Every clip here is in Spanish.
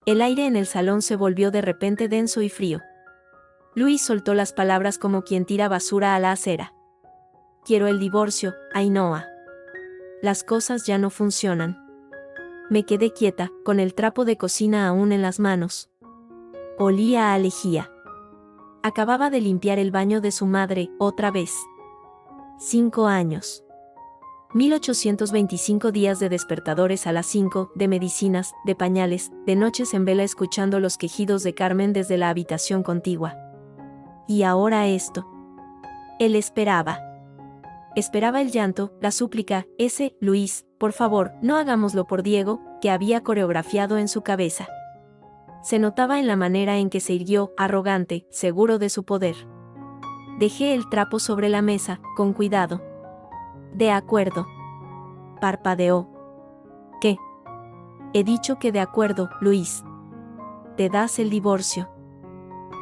El aire en el salón se volvió de repente denso y frío. Luis soltó las palabras como quien tira basura a la acera. Quiero el divorcio, Ainhoa. Las cosas ya no funcionan. Me quedé quieta, con el trapo de cocina aún en las manos. Olía a lejía. Acababa de limpiar el baño de su madre, otra vez. 5 años. 1825 días de despertadores a las 5, de medicinas, de pañales, de noches en vela escuchando los quejidos de Carmen desde la habitación contigua. Y ahora esto. Él esperaba. Esperaba el llanto, la súplica, ese, Luis, por favor, no hagámoslo por Diego, que había coreografiado en su cabeza. Se notaba en la manera en que se irguió, arrogante, seguro de su poder. Dejé el trapo sobre la mesa, con cuidado. De acuerdo. Parpadeó. ¿Qué? He dicho que de acuerdo, Luis. Te das el divorcio.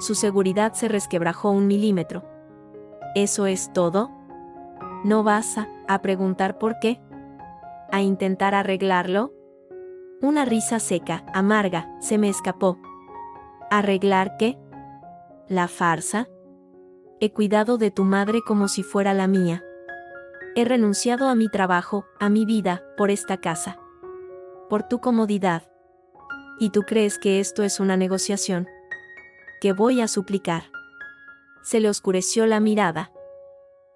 Su seguridad se resquebrajó 1 milímetro. ¿Eso es todo? ¿No vas a preguntar por qué? ¿A intentar arreglarlo? Una risa seca, amarga, se me escapó. ¿Arreglar qué? ¿La farsa? He cuidado de tu madre como si fuera la mía. He renunciado a mi trabajo, a mi vida, por esta casa. Por tu comodidad. ¿Y tú crees que esto es una negociación? ¿Qué voy a suplicar? Se le oscureció la mirada.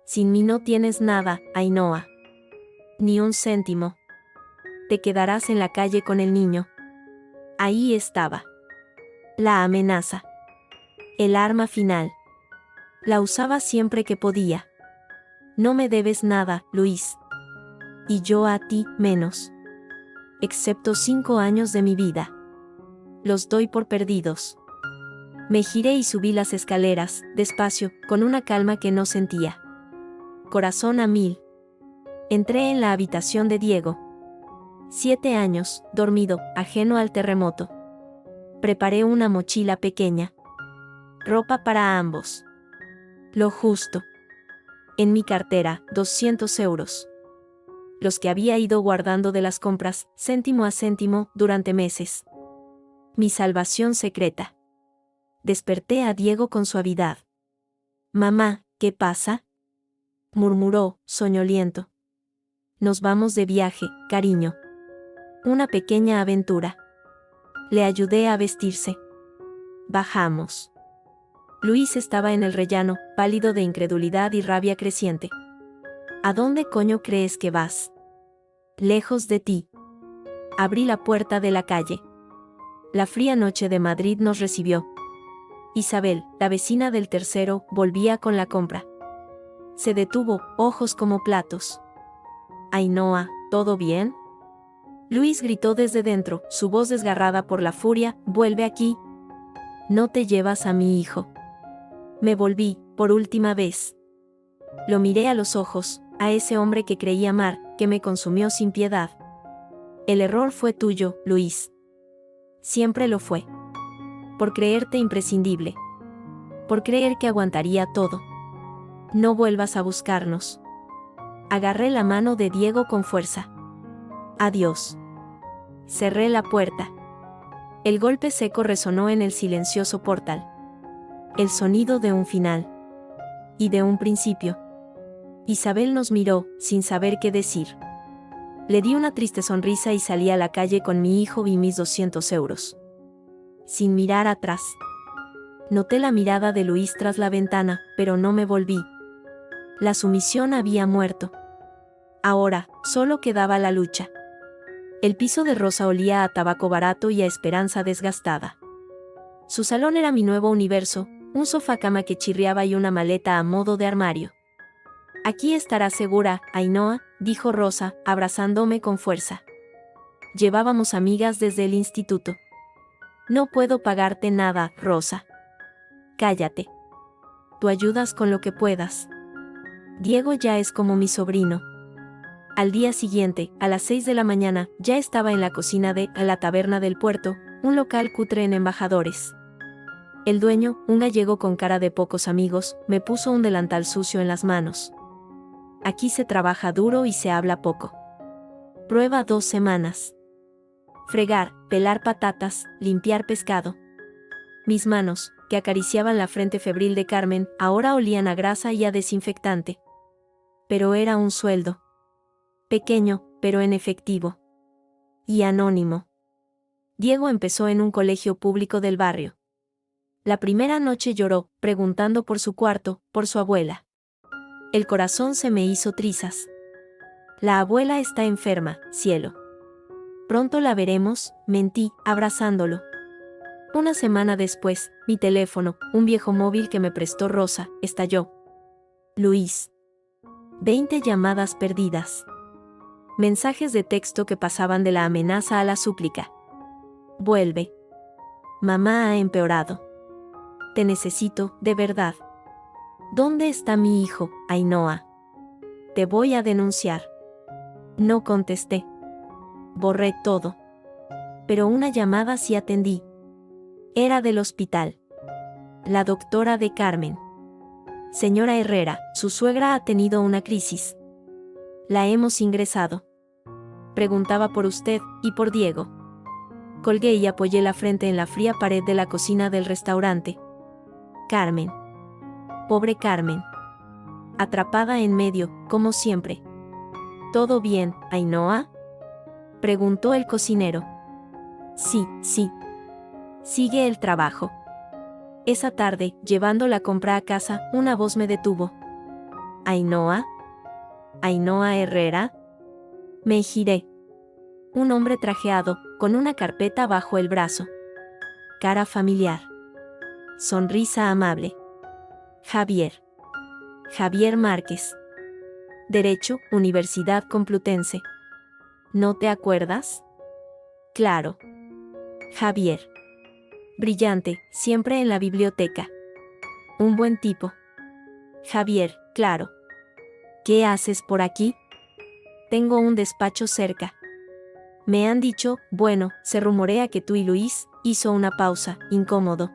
Sin mí no tienes nada, Ainhoa. Ni un céntimo. Te quedarás en la calle con el niño. Ahí estaba. La amenaza. El arma final. La usaba siempre que podía. No me debes nada, Luis. Y yo a ti, menos. Excepto 5 años de mi vida. Los doy por perdidos. Me giré y subí las escaleras, despacio, con una calma que no sentía. Corazón a 1000. Entré en la habitación de Diego. 7 años, dormido, ajeno al terremoto. Preparé una mochila pequeña. Ropa para ambos. Lo justo. En mi cartera, 200 euros. Los que había ido guardando de las compras, céntimo a céntimo, durante meses. Mi salvación secreta. Desperté a Diego con suavidad. Mamá, ¿qué pasa? Murmuró, soñoliento. Nos vamos de viaje, cariño. Una pequeña aventura. Le ayudé a vestirse. Bajamos. Luis estaba en el rellano, pálido de incredulidad y rabia creciente. ¿A dónde coño crees que vas? Lejos de ti. Abrí la puerta de la calle. La fría noche de Madrid nos recibió. Isabel, la vecina del tercero, volvía con la compra. Se detuvo, ojos como platos. Ainhoa, ¿todo bien? Luis gritó desde dentro, su voz desgarrada por la furia, vuelve aquí. No te llevas a mi hijo. Me volví, por última vez. Lo miré a los ojos, a ese hombre que creí amar, que me consumió sin piedad. El error fue tuyo, Luis. Siempre lo fue. Por creerte imprescindible. Por creer que aguantaría todo. No vuelvas a buscarnos. Agarré la mano de Diego con fuerza. Adiós. Cerré la puerta. El golpe seco resonó en el silencioso portal. El sonido de un final. Y de un principio. Isabel nos miró, sin saber qué decir. Le di una triste sonrisa y salí a la calle con mi hijo y mis 200 euros. Sin mirar atrás. Noté la mirada de Luis tras la ventana, pero no me volví. La sumisión había muerto. Ahora, solo quedaba la lucha. El piso de rosa olía a tabaco barato y a esperanza desgastada. Su salón era mi nuevo universo, un sofá cama que chirriaba y una maleta a modo de armario. Aquí estarás segura, Ainhoa, dijo Rosa, abrazándome con fuerza. Llevábamos amigas desde el instituto. No puedo pagarte nada, Rosa. Cállate. Tú ayudas con lo que puedas. Diego ya es como mi sobrino. Al día siguiente, a las 6 de la mañana, ya estaba en la cocina de La Taberna del Puerto, un local cutre en Embajadores. El dueño, un gallego con cara de pocos amigos, me puso un delantal sucio en las manos. Aquí se trabaja duro y se habla poco. Prueba 2 semanas. fregar, pelar patatas, limpiar pescado. Mis manos, que acariciaban la frente febril de Carmen, ahora olían a grasa y a desinfectante. Pero era un sueldo. Pequeño, pero en efectivo. Y anónimo. Diego empezó en un colegio público del barrio. La primera noche lloró, preguntando por su cuarto, por su abuela. El corazón se me hizo trizas. La abuela está enferma, cielo. Pronto la veremos, mentí, abrazándolo. Una semana después, mi teléfono, un viejo móvil que me prestó Rosa, estalló. Luis. 20 llamadas perdidas. Mensajes de texto que pasaban de la amenaza a la súplica. Vuelve. Mamá ha empeorado. Te necesito, de verdad. ¿Dónde está mi hijo, Ainhoa? Te voy a denunciar. No contesté. Borré todo. Pero una llamada sí atendí. Era del hospital. La doctora de Carmen. Señora Herrera, su suegra ha tenido una crisis. La hemos ingresado. Preguntaba por usted y por Diego. Colgué y apoyé la frente en la fría pared de la cocina del restaurante. Carmen. Pobre Carmen. Atrapada en medio, como siempre. ¿Todo bien, Ainhoa? Preguntó el cocinero. Sí, sí. Sigue el trabajo. Esa tarde, llevando la compra a casa, una voz me detuvo. ¿Ainhoa? ¿Ainhoa Herrera? Me giré. Un hombre trajeado, con una carpeta bajo el brazo. Cara familiar. Sonrisa amable. Javier. Javier Márquez. Derecho, Universidad Complutense. ¿No te acuerdas? Claro. Javier. Brillante, siempre en la biblioteca. Un buen tipo. Javier, claro. ¿Qué haces por aquí? Tengo un despacho cerca. Me han dicho, bueno, se rumorea que tú y Luis, hizo una pausa, incómodo.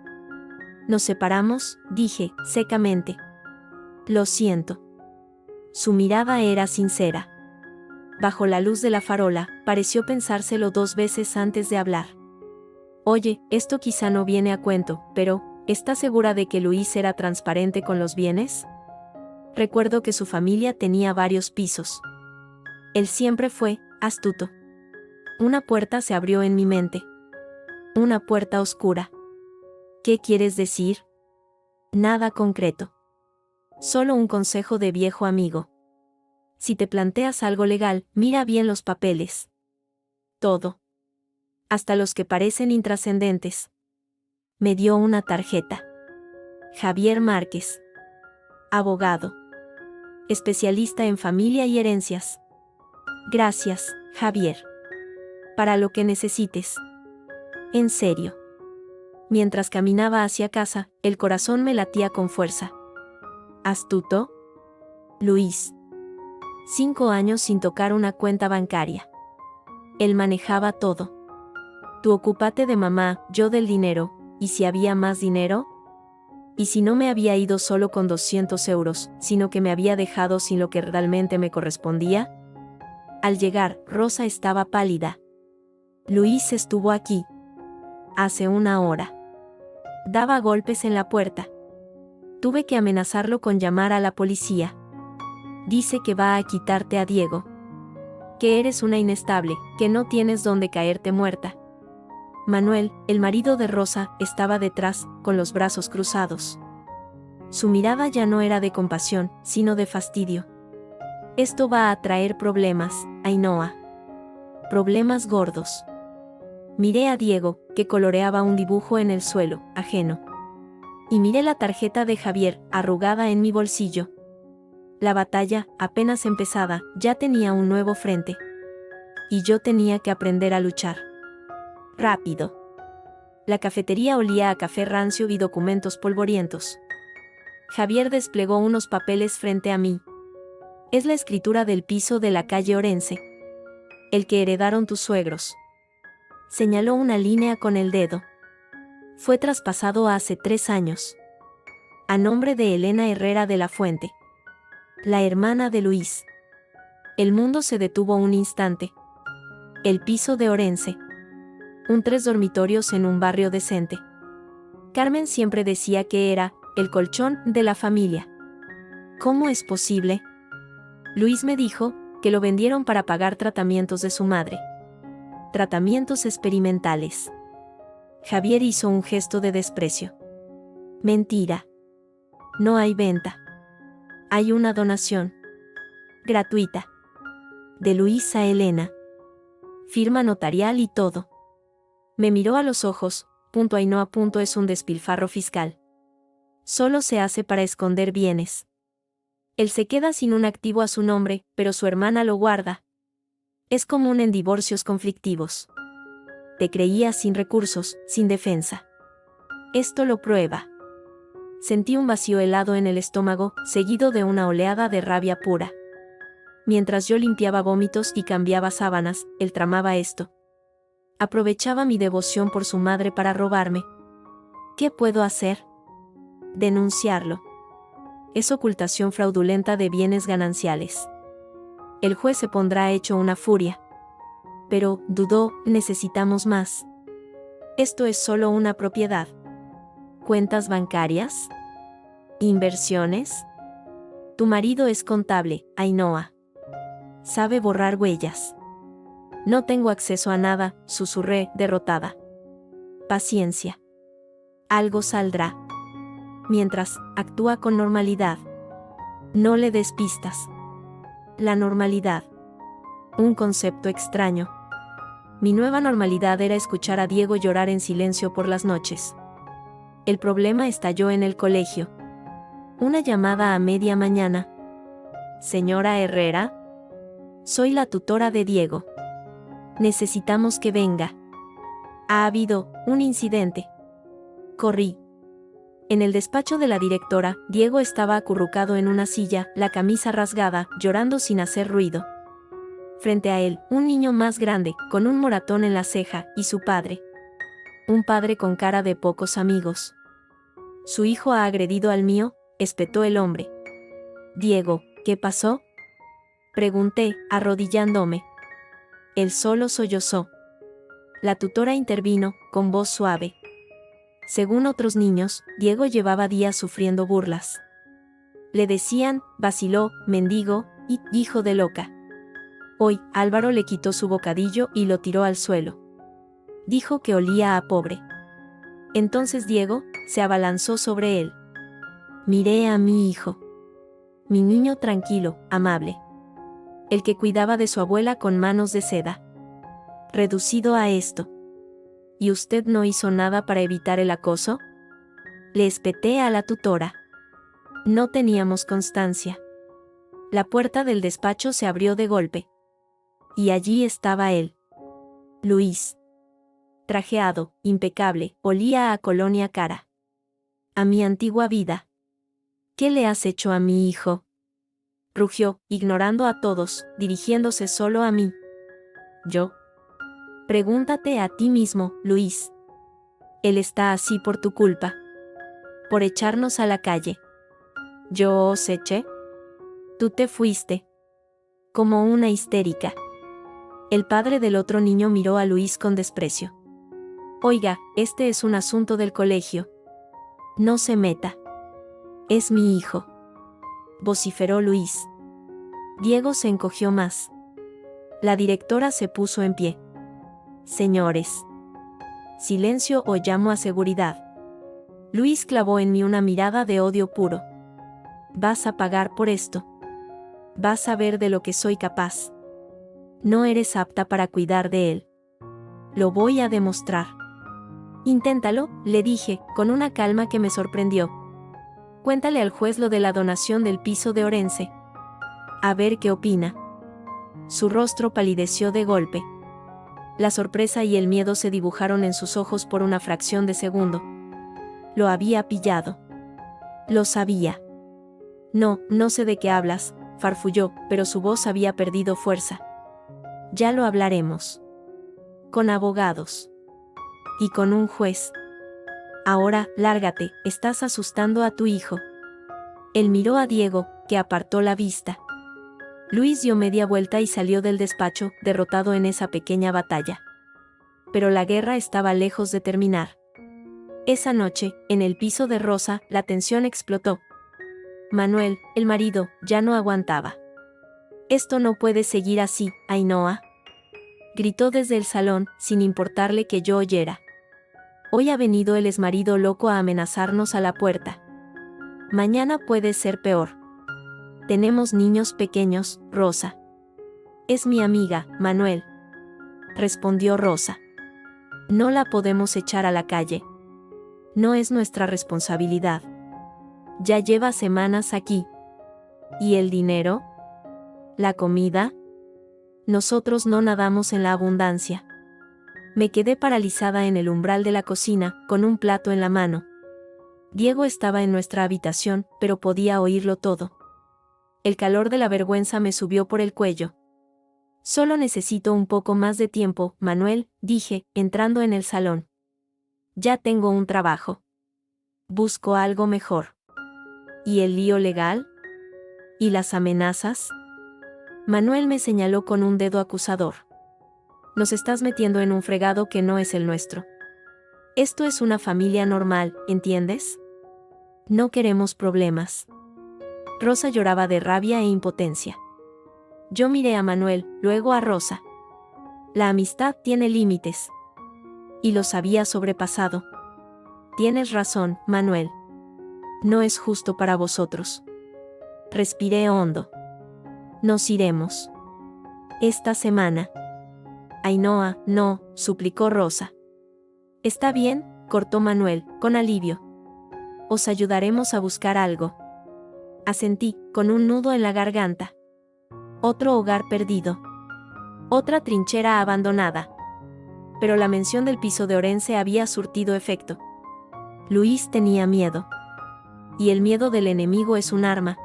Nos separamos, dije, secamente. Lo siento. Su mirada era sincera. Bajo la luz de la farola, pareció pensárselo 2 veces antes de hablar. Oye, esto quizá no viene a cuento, pero, ¿estás segura de que Luis era transparente con los bienes? Recuerdo que su familia tenía varios pisos. Él siempre fue astuto. Una puerta se abrió en mi mente. Una puerta oscura. ¿Qué quieres decir? Nada concreto. Solo un consejo de viejo amigo. Si te planteas algo legal, mira bien los papeles. Todo. Hasta los que parecen intrascendentes. Me dio una tarjeta. Javier Márquez. Abogado. Especialista en familia y herencias. Gracias, Javier. Para lo que necesites. En serio. Mientras caminaba hacia casa, el corazón me latía con fuerza. ¿Astuto? Luis. 5 años sin tocar una cuenta bancaria. Él manejaba todo. Tú ocúpate de mamá, yo del dinero, ¿y si había más dinero? ¿Y si no me había ido solo con 200 euros, sino que me había dejado sin lo que realmente me correspondía? Al llegar, Rosa estaba pálida. Luis estuvo aquí. Hace 1 hora. Daba golpes en la puerta. Tuve que amenazarlo con llamar a la policía. Dice que va a quitarte a Diego. Que eres una inestable, que no tienes dónde caerte muerta. Manuel, el marido de Rosa, estaba detrás, con los brazos cruzados. Su mirada ya no era de compasión, sino de fastidio. Esto va a traer problemas, Ainhoa. Problemas gordos. Miré a Diego, que coloreaba un dibujo en el suelo, ajeno. Y miré la tarjeta de Javier, arrugada en mi bolsillo. La batalla, apenas empezada, ya tenía un nuevo frente. Y yo tenía que aprender a luchar. Rápido. La cafetería olía a café rancio y documentos polvorientos. Javier desplegó unos papeles frente a mí. Es la escritura del piso de la calle Orense. El que heredaron tus suegros. Señaló una línea con el dedo. Fue traspasado hace 3 años. A nombre de Elena Herrera de la Fuente. La hermana de Luis. El mundo se detuvo un instante. El piso de Orense. un 3 dormitorios en un barrio decente. Carmen siempre decía que era el colchón de la familia. ¿Cómo es posible? Luis me dijo que lo vendieron para pagar tratamientos de su madre. Tratamientos experimentales. Javier hizo un gesto de desprecio. Mentira. No hay venta. Hay una donación. Gratuita. De Luisa Elena. Firma notarial y todo. Me miró a los ojos. Ainhoa. Es un despilfarro fiscal. Solo se hace para esconder bienes. Él se queda sin un activo a su nombre, pero su hermana lo guarda. Es común en divorcios conflictivos. Te creía sin recursos, sin defensa. Esto lo prueba. Sentí un vacío helado en el estómago, seguido de una oleada de rabia pura. Mientras yo limpiaba vómitos y cambiaba sábanas, él tramaba esto. Aprovechaba mi devoción por su madre para robarme. ¿Qué puedo hacer? Denunciarlo. Es ocultación fraudulenta de bienes gananciales. El juez se pondrá hecho una furia. Pero, dudó, necesitamos más. Esto es solo una propiedad. ¿Cuentas bancarias? ¿Inversiones? Tu marido es contable, Ainhoa. Sabe borrar huellas. No tengo acceso a nada, susurré, derrotada. Paciencia. Algo saldrá. Mientras, actúa con normalidad. No le des pistas. La normalidad. Un concepto extraño. Mi nueva normalidad era escuchar a Diego llorar en silencio por las noches. El problema estalló en el colegio. Una llamada a media mañana. Señora Herrera. Soy la tutora de Diego. Necesitamos que venga. Ha habido un incidente. Corrí. En el despacho de la directora, Diego estaba acurrucado en una silla, la camisa rasgada, llorando sin hacer ruido. Frente a él, un niño más grande, con un moratón en la ceja, y su padre. Un padre con cara de pocos amigos. ¿Su hijo ha agredido al mío?, espetó el hombre. Diego, ¿qué pasó?, pregunté, arrodillándome. Él solo sollozó. La tutora intervino, con voz suave. Según otros niños, Diego llevaba días sufriendo burlas. Le decían, vaciló, mendigo, y hijo de loca. Hoy, Álvaro le quitó su bocadillo y lo tiró al suelo. Dijo que olía a pobre. Entonces Diego se abalanzó sobre él. Miré a mi hijo. Mi niño tranquilo, amable. El que cuidaba de su abuela con manos de seda. Reducido a esto. ¿Y usted no hizo nada para evitar el acoso?, le espeté a la tutora. No teníamos constancia. La puerta del despacho se abrió de golpe. Y allí estaba él. Luis. Trajeado, impecable, olía a colonia cara. A mi antigua vida. ¿Qué le has hecho a mi hijo?, rugió, ignorando a todos, dirigiéndose solo a mí. ¿Yo? Pregúntate a ti mismo, Luis. Él está así por tu culpa. Por echarnos a la calle. ¿Yo os eché? Tú te fuiste. Como una histérica. El padre del otro niño miró a Luis con desprecio. Oiga, este es un asunto del colegio. No se meta. Es mi hijo. Vociferó Luis. Diego se encogió más. La directora se puso en pie. Señores. Silencio o llamo a seguridad. Luis clavó en mí una mirada de odio puro. Vas a pagar por esto. Vas a ver de lo que soy capaz. No eres apta para cuidar de él. Lo voy a demostrar. Inténtalo, le dije, con una calma que me sorprendió. Cuéntale al juez lo de la donación del piso de Orense. A ver qué opina. Su rostro palideció de golpe. La sorpresa y el miedo se dibujaron en sus ojos por una fracción de segundo. Lo había pillado. Lo sabía. No, no sé de qué hablas, farfulló, pero su voz había perdido fuerza. Ya lo hablaremos. Con abogados. Y con un juez. Ahora, lárgate, estás asustando a tu hijo. Él miró a Diego, que apartó la vista. Luis dio media vuelta y salió del despacho, derrotado en esa pequeña batalla. pero la guerra estaba lejos de terminar. Esa noche, en el piso de Rosa, la tensión explotó. Manuel, el marido, ya no aguantaba. «Esto no puede seguir así, Ainhoa», gritó desde el salón, sin importarle que yo oyera. «Hoy ha venido el exmarido loco a amenazarnos a la puerta. Mañana puede ser peor. Tenemos niños pequeños, Rosa». «Es mi amiga, Manuel», respondió Rosa. «No la podemos echar a la calle. No es nuestra responsabilidad. Ya lleva semanas aquí. ¿Y el dinero? ¿La comida? Nosotros no nadamos en la abundancia». Me quedé paralizada en el umbral de la cocina, con un plato en la mano. Diego estaba en nuestra habitación, pero podía oírlo todo. El calor de la vergüenza me subió por el cuello. «Solo necesito un poco más de tiempo, Manuel», dije, entrando en el salón. «Ya tengo un trabajo. Busco algo mejor». «¿Y el lío legal? ¿Y las amenazas?». Manuel me señaló con un dedo acusador. «Nos estás metiendo en un fregado que no es el nuestro. Esto es una familia normal, ¿entiendes? No queremos problemas». Rosa lloraba de rabia e impotencia. Yo miré a Manuel, luego a Rosa. La amistad tiene límites. Y los había sobrepasado. «Tienes razón, Manuel. No es justo para vosotros». Respiré hondo. «Nos iremos. Esta semana». «Ainhoa, no», suplicó Rosa. «Está bien», cortó Manuel, con alivio. «Os ayudaremos a buscar algo». Asentí, con un nudo en la garganta. Otro hogar perdido. Otra trinchera abandonada. Pero la mención del piso de Orense había surtido efecto. Luis tenía miedo. Y el miedo del enemigo es un arma.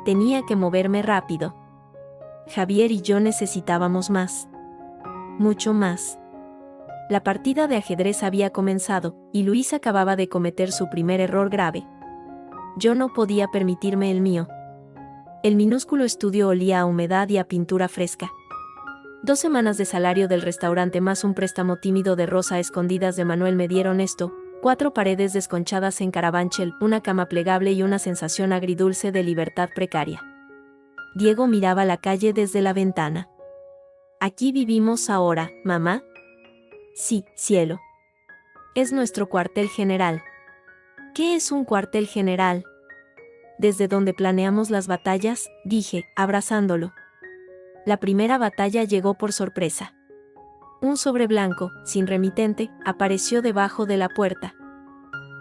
Tenía que moverme rápido. Javier y yo necesitábamos más. Mucho más. La partida de ajedrez había comenzado, y Luis acababa de cometer su primer error grave. Yo no podía permitirme el mío. El minúsculo estudio olía a humedad y a pintura fresca. 2 semanas de salario del restaurante más un préstamo tímido de Rosa a escondidas de Manuel me dieron esto: 4 paredes desconchadas en Carabanchel, una cama plegable y una sensación agridulce de libertad precaria. Diego miraba la calle desde la ventana. «¿Aquí vivimos ahora, mamá?». «Sí, cielo. Es nuestro cuartel general». «¿Qué es un cuartel general?». «Desde donde planeamos las batallas», dije, abrazándolo. La primera batalla llegó por sorpresa. Un sobre blanco, sin remitente, apareció debajo de la puerta.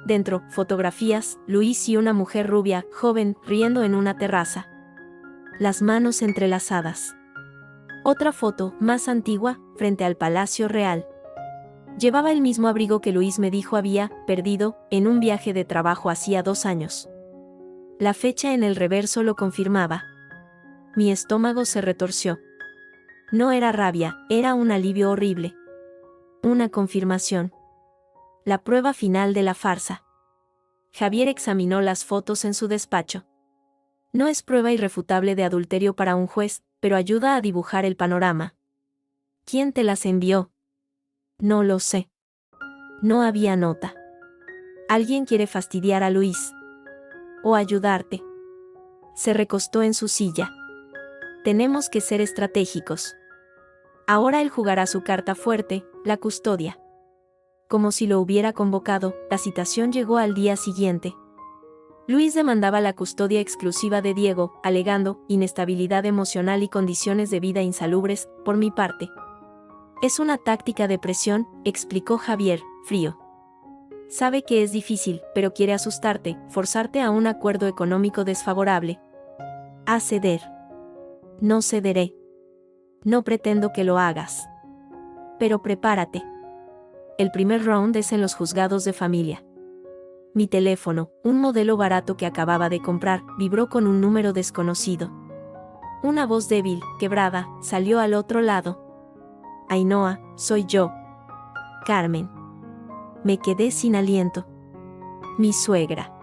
Dentro, fotografías, Luis y una mujer rubia, joven, riendo en una terraza. Las manos entrelazadas. Otra foto, más antigua, frente al Palacio Real. Llevaba el mismo abrigo que Luis me dijo había perdido en un viaje de trabajo hacía 2 años. La fecha en el reverso lo confirmaba. Mi estómago se retorció. No era rabia, era un alivio horrible. Una confirmación. La prueba final de la farsa. Javier examinó las fotos en su despacho. No es prueba irrefutable de adulterio para un juez, pero ayuda a dibujar el panorama. ¿Quién te las envió? No lo sé. No había nota. Alguien quiere fastidiar a Luis. O ayudarte. Se recostó en su silla. Tenemos que ser estratégicos. Ahora él jugará su carta fuerte, la custodia. Como si lo hubiera convocado, la citación llegó al día siguiente. Luis demandaba la custodia exclusiva de Diego, alegando inestabilidad emocional y condiciones de vida insalubres, por mi parte. Es una táctica de presión, explicó Javier, frío. Sabe que es difícil, pero quiere asustarte, forzarte a un acuerdo económico desfavorable. A ceder. No cederé. No pretendo que lo hagas. Pero prepárate. El primer round es en los juzgados de familia. Mi teléfono, un modelo barato que acababa de comprar, vibró con un número desconocido. Una voz débil, quebrada, salió al otro lado. Ainhoa, soy yo. Carmen. Me quedé sin aliento. Mi suegra.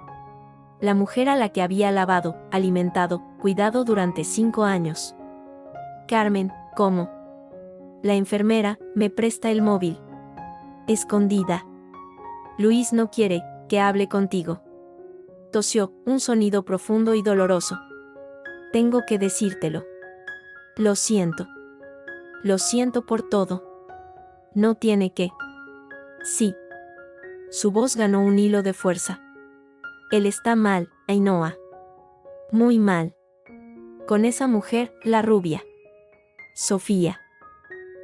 La mujer a la que había lavado, alimentado, cuidado durante 5 años. Carmen, ¿cómo? La enfermera, me presta el móvil. Escondida. Luis no quiere que hable contigo. Tosió, un sonido profundo y doloroso. Tengo que decírtelo. Lo siento. Lo siento por todo. No tiene que. Sí. Su voz ganó un hilo de fuerza. Él está mal, Ainhoa. Muy mal. Con esa mujer, la rubia. Sofía.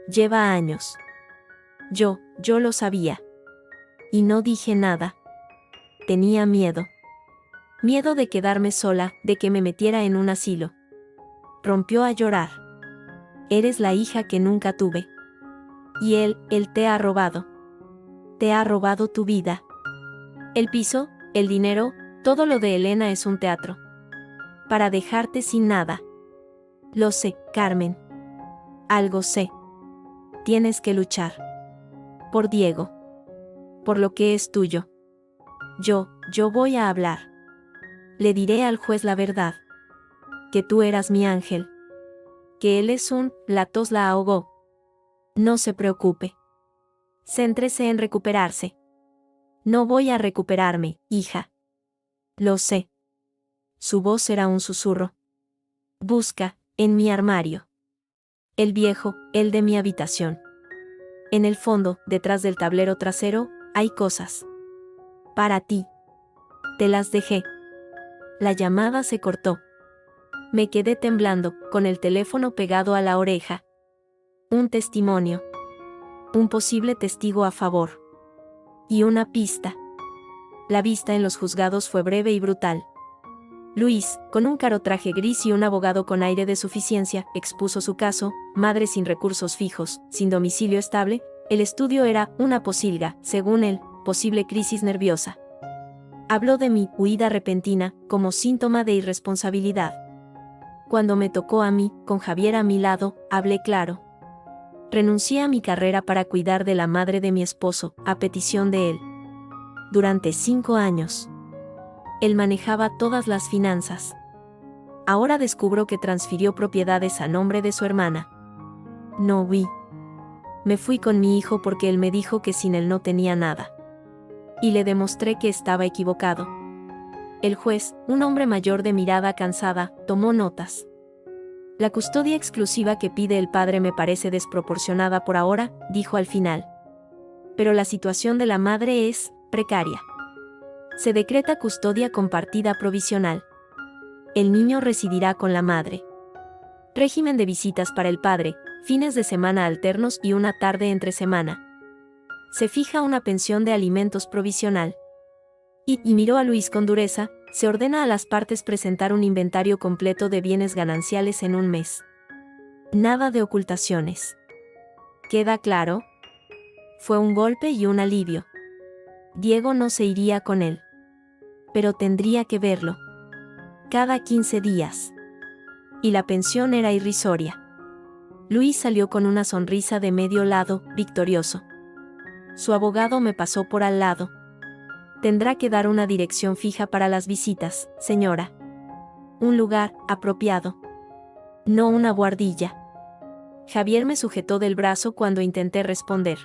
Lleva años. Yo lo sabía. Y no dije nada. Tenía miedo. Miedo de quedarme sola, de que me metiera en un asilo. Rompió a llorar. Eres la hija que nunca tuve. Y él te ha robado. Te ha robado tu vida. El piso, el dinero, todo lo de Elena es un teatro. Para dejarte sin nada. Lo sé, Carmen. Algo sé. Tienes que luchar. Por Diego. Por lo que es tuyo. Yo voy a hablar. Le diré al juez la verdad. Que tú eras mi ángel. Que él es la tos la ahogó. No se preocupe. Céntrese en recuperarse. No voy a recuperarme, hija. Lo sé. Su voz era un susurro. Busca, en mi armario. El viejo, el de mi habitación. En el fondo, detrás del tablero trasero, hay cosas. Para ti. Te las dejé. La llamada se cortó. Me quedé temblando, con el teléfono pegado a la oreja. Un testimonio. Un posible testigo a favor. Y una pista. La vista en los juzgados fue breve y brutal. Luis, con un caro traje gris y un abogado con aire de suficiencia, expuso su caso, madre sin recursos fijos, sin domicilio estable, el estudio era una posilga, según él, posible crisis nerviosa. Habló de mi huida repentina, como síntoma de irresponsabilidad. Cuando me tocó a mí, con Javier a mi lado, hablé claro. Renuncié a mi carrera para cuidar de la madre de mi esposo, a petición de él. Durante 5 años. Él manejaba todas las finanzas. Ahora descubro que transfirió propiedades a nombre de su hermana. No huí. Me fui con mi hijo porque él me dijo que sin él no tenía nada. Y le demostré que estaba equivocado. El juez, un hombre mayor de mirada cansada, tomó notas. La custodia exclusiva que pide el padre me parece desproporcionada por ahora, dijo al final. Pero la situación de la madre es precaria. Se decreta custodia compartida provisional. El niño residirá con la madre. Régimen de visitas para el padre, fines de semana alternos y una tarde entre semana. Se fija una pensión de alimentos provisional. Y miró a Luis con dureza, se ordena a las partes presentar un inventario completo de bienes gananciales en un mes. Nada de ocultaciones. ¿Queda claro? Fue un golpe y un alivio. Diego no se iría con él. Pero tendría que verlo. Cada 15 días. Y la pensión era irrisoria. Luis salió con una sonrisa de medio lado, victorioso. Su abogado me pasó por al lado. Tendrá que dar una dirección fija para las visitas, señora. Un lugar apropiado. No una buhardilla. Javier me sujetó del brazo cuando intenté responder.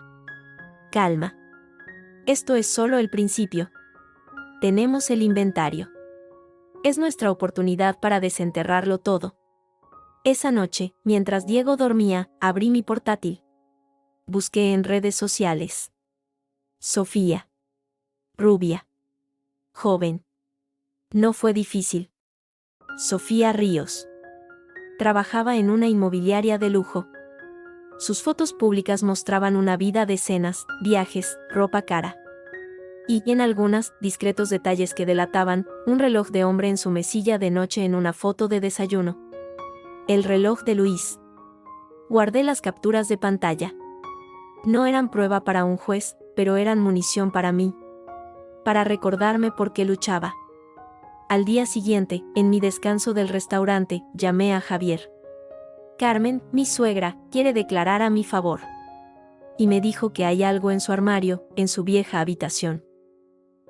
Calma. Esto es solo el principio. Tenemos el inventario. Es nuestra oportunidad para desenterrarlo todo. Esa noche, mientras Diego dormía, abrí mi portátil. Busqué en redes sociales. Sofía. Rubia. Joven. No fue difícil. Sofía Ríos. Trabajaba en una inmobiliaria de lujo. Sus fotos públicas mostraban una vida de cenas, viajes, ropa cara. Y, en algunas, discretos detalles que delataban, un reloj de hombre en su mesilla de noche en una foto de desayuno. El reloj de Luis. Guardé las capturas de pantalla. No eran prueba para un juez, pero eran munición para mí. Para recordarme por qué luchaba. Al día siguiente, en mi descanso del restaurante, llamé a Javier. Carmen, mi suegra, quiere declarar a mi favor. Y me dijo que hay algo en su armario, en su vieja habitación.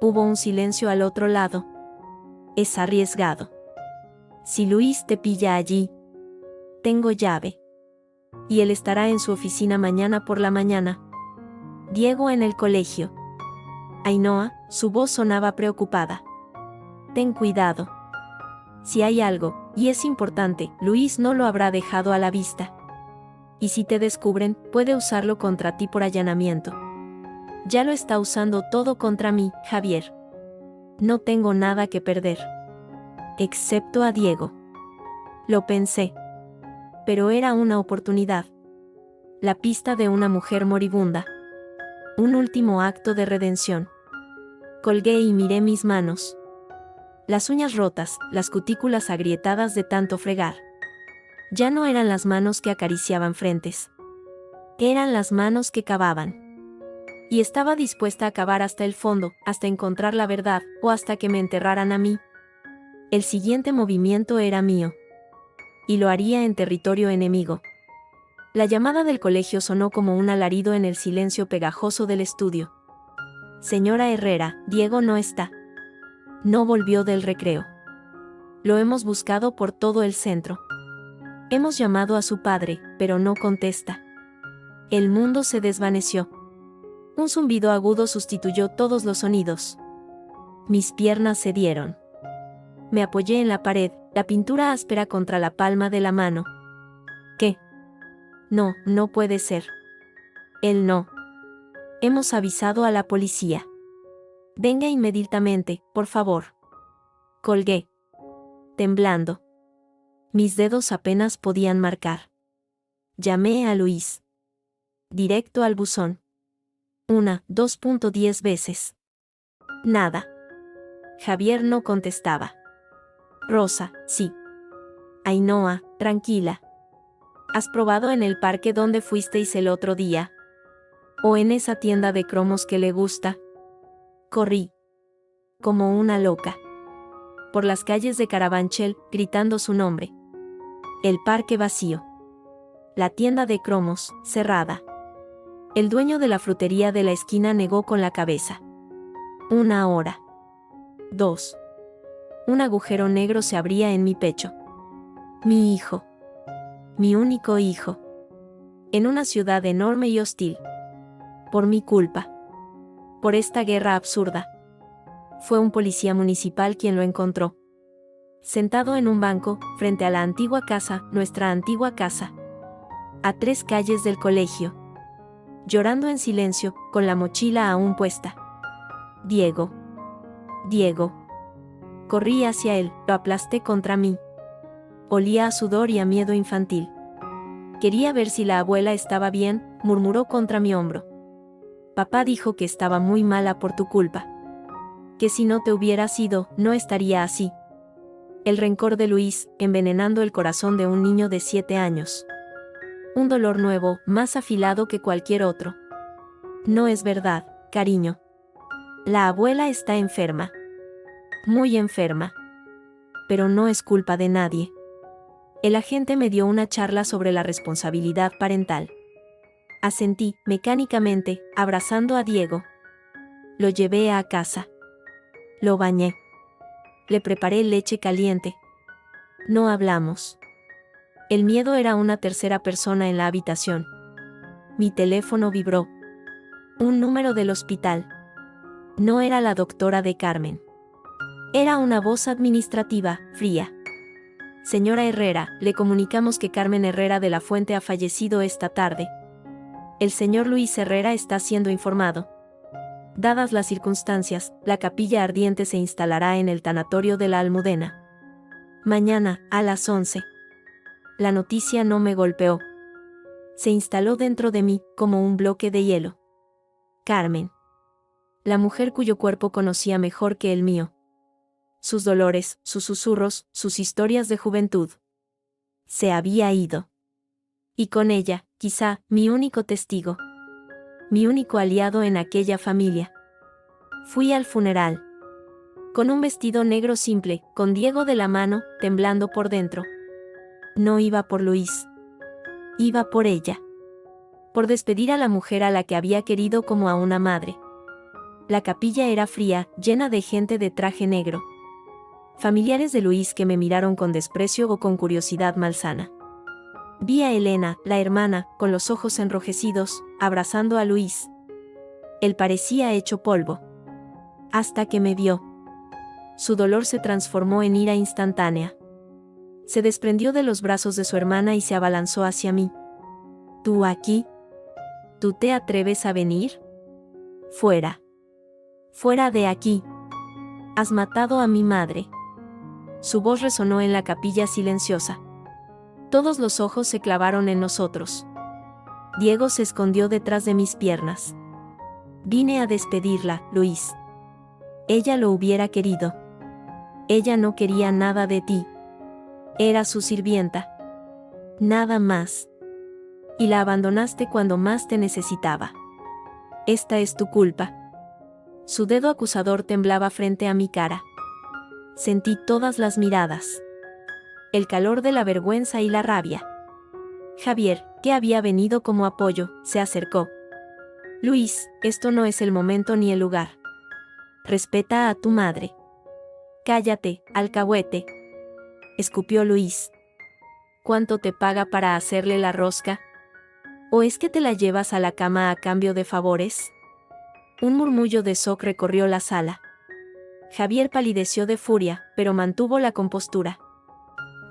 Hubo un silencio al otro lado. Es arriesgado. Si Luis te pilla allí. Tengo llave. Y él estará en su oficina mañana por la mañana. Diego en el colegio. Ainhoa, su voz sonaba preocupada. Ten cuidado. Si hay algo, y es importante, Luis no lo habrá dejado a la vista. Y si te descubren, puede usarlo contra ti por allanamiento. Ya lo está usando todo contra mí, Javier. No tengo nada que perder. Excepto a Diego. Lo pensé. Pero era una oportunidad. La pista de una mujer moribunda. Un último acto de redención. Colgué y miré mis manos. Las uñas rotas, las cutículas agrietadas de tanto fregar. Ya no eran las manos que acariciaban frentes. Eran las manos que cavaban. Y estaba dispuesta a cavar hasta el fondo, hasta encontrar la verdad, o hasta que me enterraran a mí. El siguiente movimiento era mío. Y lo haría en territorio enemigo. La llamada del colegio sonó como un alarido en el silencio pegajoso del estudio. Señora Herrera, Diego no está. No volvió del recreo. Lo hemos buscado por todo el centro. Hemos llamado a su padre, pero no contesta. El mundo se desvaneció. Un zumbido agudo sustituyó todos los sonidos. Mis piernas cedieron. Me apoyé en la pared, la pintura áspera contra la palma de la mano. ¿Qué? No, no puede ser. Él no. Hemos avisado a la policía. Venga inmediatamente, por favor. Colgué. Temblando. Mis dedos apenas podían marcar. Llamé a Luis. Directo al buzón. 2.10 veces. Nada. Javier no contestaba. Rosa, sí. Ainhoa, tranquila. ¿Has probado en el parque donde fuisteis el otro día? ¿O en esa tienda de cromos que le gusta? Corrí. Como una loca. Por las calles de Carabanchel, gritando su nombre. El parque vacío. La tienda de cromos, cerrada. El dueño de la frutería de la esquina negó con la cabeza. 1 hora. 2. Un agujero negro se abría en mi pecho. Mi hijo. Mi único hijo. En una ciudad enorme y hostil. Por mi culpa. Por esta guerra absurda. Fue un policía municipal quien lo encontró. Sentado en un banco, frente a la antigua casa, nuestra antigua casa. A 3 calles del colegio. Llorando en silencio, con la mochila aún puesta. Diego. Diego. Corrí hacia él, lo aplasté contra mí. Olía a sudor y a miedo infantil. Quería ver si la abuela estaba bien, murmuró contra mi hombro. Papá dijo que estaba muy mala por tu culpa. Que si no te hubieras ido, no estaría así. El rencor de Luis, envenenando el corazón de un niño de 7 años. Un dolor nuevo, más afilado que cualquier otro. No es verdad, cariño. La abuela está enferma. Muy enferma. Pero no es culpa de nadie. El agente me dio una charla sobre la responsabilidad parental. Asentí, mecánicamente, abrazando a Diego. Lo llevé a casa. Lo bañé. Le preparé leche caliente. No hablamos. El miedo era una tercera persona en la habitación. Mi teléfono vibró. Un número del hospital. No era la doctora de Carmen. Era una voz administrativa, fría. Señora Herrera, le comunicamos que Carmen Herrera de la Fuente ha fallecido esta tarde. El señor Luis Herrera está siendo informado. Dadas las circunstancias, la capilla ardiente se instalará en el tanatorio de la Almudena. Mañana, a las 11. La noticia no me golpeó. Se instaló dentro de mí, como un bloque de hielo. Carmen. La mujer cuyo cuerpo conocía mejor que el mío. Sus dolores, sus susurros, sus historias de juventud. Se había ido. Y con ella, quizá, mi único testigo. Mi único aliado en aquella familia. Fui al funeral. Con un vestido negro simple, con Diego de la mano, temblando por dentro. No iba por Luis. Iba por ella. Por despedir a la mujer a la que había querido como a una madre. La capilla era fría, llena de gente de traje negro. Familiares de Luis que me miraron con desprecio o con curiosidad malsana. Vi a Elena, la hermana, con los ojos enrojecidos, abrazando a Luis. Él parecía hecho polvo. Hasta que me vio. Su dolor se transformó en ira instantánea. Se desprendió de los brazos de su hermana y se abalanzó hacia mí. ¿Tú aquí? ¿Tú te atreves a venir? Fuera. Fuera de aquí. Has matado a mi madre. Su voz resonó en la capilla silenciosa. Todos los ojos se clavaron en nosotros. Diego se escondió detrás de mis piernas. Vine a despedirla, Luis. Ella lo hubiera querido. Ella no quería nada de ti. Era su sirvienta. Nada más. Y la abandonaste cuando más te necesitaba. Esta es tu culpa. Su dedo acusador temblaba frente a mi cara. Sentí todas las miradas. El calor de la vergüenza y la rabia. Javier, que había venido como apoyo, se acercó. Luis, esto no es el momento ni el lugar. Respeta a tu madre. Cállate, alcahuete. Escupió Luis. ¿Cuánto te paga para hacerle la rosca? ¿O es que te la llevas a la cama a cambio de favores? Un murmullo de shock recorrió la sala. Javier palideció de furia, pero mantuvo la compostura.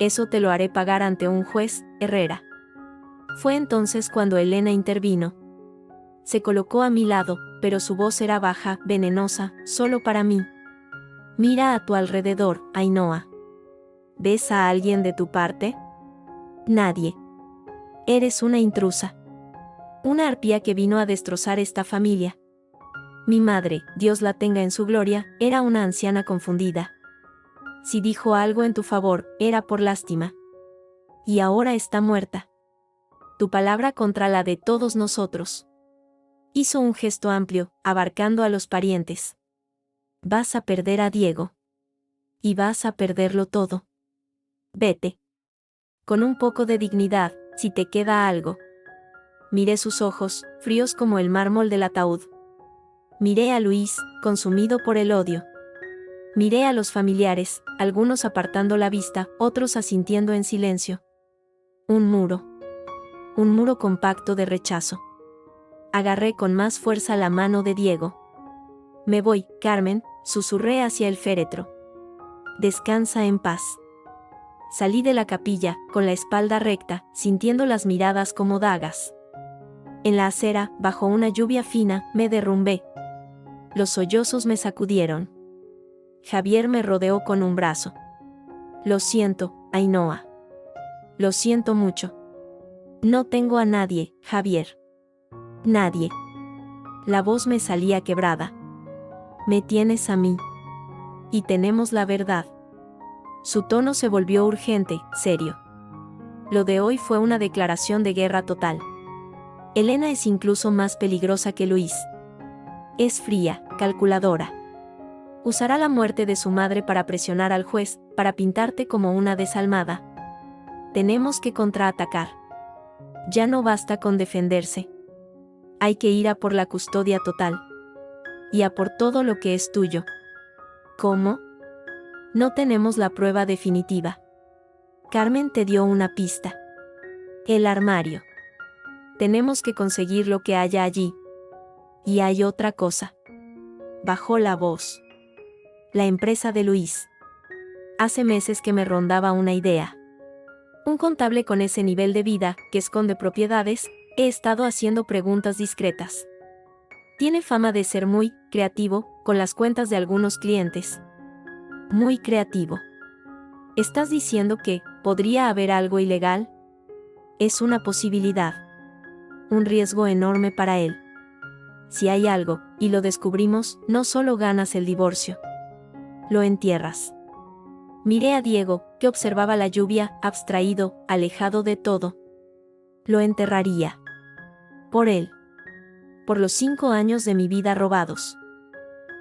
Eso te lo haré pagar ante un juez, Herrera. Fue entonces cuando Elena intervino. Se colocó a mi lado, pero su voz era baja, venenosa, solo para mí. Mira a tu alrededor, Ainhoa. ¿Ves a alguien de tu parte? Nadie. Eres una intrusa. Una arpía que vino a destrozar esta familia. Mi madre, Dios la tenga en su gloria, era una anciana confundida. Si dijo algo en tu favor, era por lástima. Y ahora está muerta. Tu palabra contra la de todos nosotros. Hizo un gesto amplio, abarcando a los parientes. Vas a perder a Diego. Y vas a perderlo todo. Vete. Con un poco de dignidad, si te queda algo. Miré sus ojos, fríos como el mármol del ataúd. Miré a Luis, consumido por el odio. Miré a los familiares, algunos apartando la vista, otros asintiendo en silencio. Un muro. Un muro compacto de rechazo. Agarré con más fuerza la mano de Diego. Me voy, Carmen, susurré hacia el féretro. Descansa en paz. Salí de la capilla, con la espalda recta, sintiendo las miradas como dagas. En la acera, bajo una lluvia fina, me derrumbé. Los sollozos me sacudieron. Javier me rodeó con un brazo. Lo siento, Ainhoa. Lo siento mucho. No tengo a nadie, Javier. Nadie. La voz me salía quebrada. Me tienes a mí. Y tenemos la verdad. Su tono se volvió urgente, serio. Lo de hoy fue una declaración de guerra total. Elena es incluso más peligrosa que Luis. Es fría, calculadora. Usará la muerte de su madre para presionar al juez, para pintarte como una desalmada. Tenemos que contraatacar. Ya no basta con defenderse. Hay que ir a por la custodia total. Y a por todo lo que es tuyo. ¿Cómo? No tenemos la prueba definitiva. Carmen te dio una pista. El armario. Tenemos que conseguir lo que haya allí. Y hay otra cosa. Bajó la voz. La empresa de Luis. Hace meses que me rondaba una idea. Un contable con ese nivel de vida, que esconde propiedades, he estado haciendo preguntas discretas. Tiene fama de ser muy creativo con las cuentas de algunos clientes. Muy creativo. ¿Estás diciendo que podría haber algo ilegal? Es una posibilidad. Un riesgo enorme para él. Si hay algo, y lo descubrimos, no solo ganas el divorcio. Lo entierras. Miré a Diego, que observaba la lluvia, abstraído, alejado de todo. Lo enterraría. Por él. Por los 5 años de mi vida robados.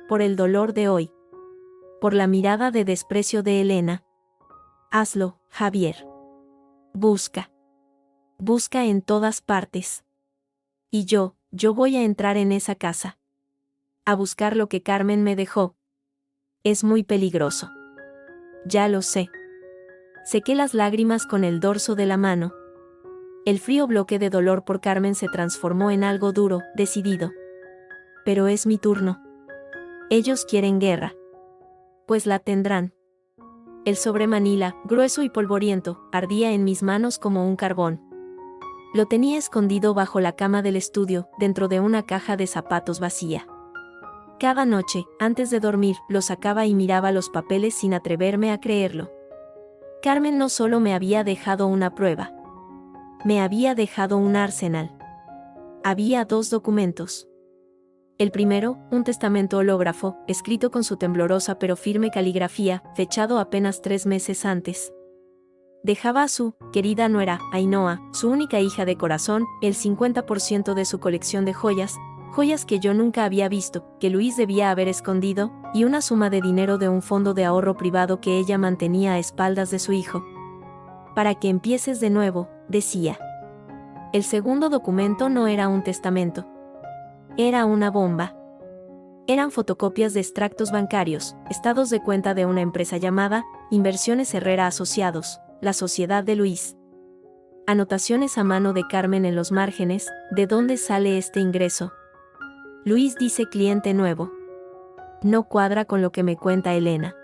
Por el dolor de hoy. Por la mirada de desprecio de Elena. Hazlo, Javier. Busca. Busca en todas partes. Y yo voy a entrar en esa casa. A buscar lo que Carmen me dejó. Es muy peligroso. Ya lo sé. Sequé las lágrimas con el dorso de la mano. El frío bloque de dolor por Carmen se transformó en algo duro, decidido. Pero es mi turno. Ellos quieren guerra. Pues la tendrán. El sobre Manila, grueso y polvoriento, ardía en mis manos como un carbón. Lo tenía escondido bajo la cama del estudio, dentro de una caja de zapatos vacía. Cada noche, antes de dormir, lo sacaba y miraba los papeles sin atreverme a creerlo. Carmen no solo me había dejado una prueba. Me había dejado un arsenal. Había 2 documentos. El primero, un testamento hológrafo, escrito con su temblorosa pero firme caligrafía, fechado apenas 3 meses antes. Dejaba a su querida nuera, Ainhoa, su única hija de corazón, el 50% de su colección de joyas, joyas que yo nunca había visto, que Luis debía haber escondido, y una suma de dinero de un fondo de ahorro privado que ella mantenía a espaldas de su hijo. Para que empieces de nuevo, decía. El segundo documento no era un testamento. Era una bomba. Eran fotocopias de extractos bancarios, estados de cuenta de una empresa llamada Inversiones Herrera Asociados, la sociedad de Luis. Anotaciones a mano de Carmen en los márgenes, ¿de dónde sale este ingreso? Luis dice cliente nuevo. No cuadra con lo que me cuenta Elena.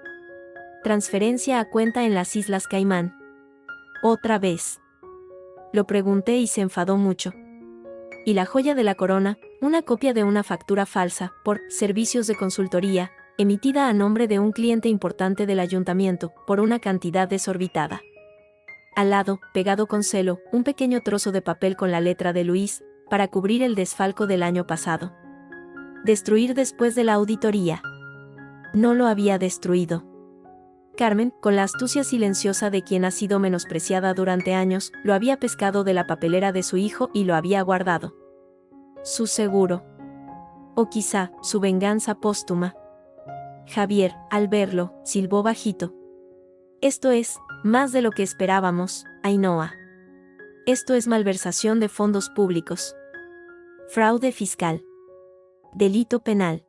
Transferencia a cuenta en las Islas Caimán. Otra vez. Lo pregunté y se enfadó mucho. Y la joya de la corona, una copia de una factura falsa, por servicios de consultoría, emitida a nombre de un cliente importante del ayuntamiento, por una cantidad desorbitada. Al lado, pegado con celo, un pequeño trozo de papel con la letra de Luis, para cubrir el desfalco del año pasado. Destruir después de la auditoría. No lo había destruido. Carmen, con la astucia silenciosa de quien ha sido menospreciada durante años, lo había pescado de la papelera de su hijo y lo había guardado. Su seguro. O quizá, su venganza póstuma. Javier, al verlo, silbó bajito. Esto es, más de lo que esperábamos, Ainhoa. Esto es malversación de fondos públicos. Fraude fiscal. Delito penal.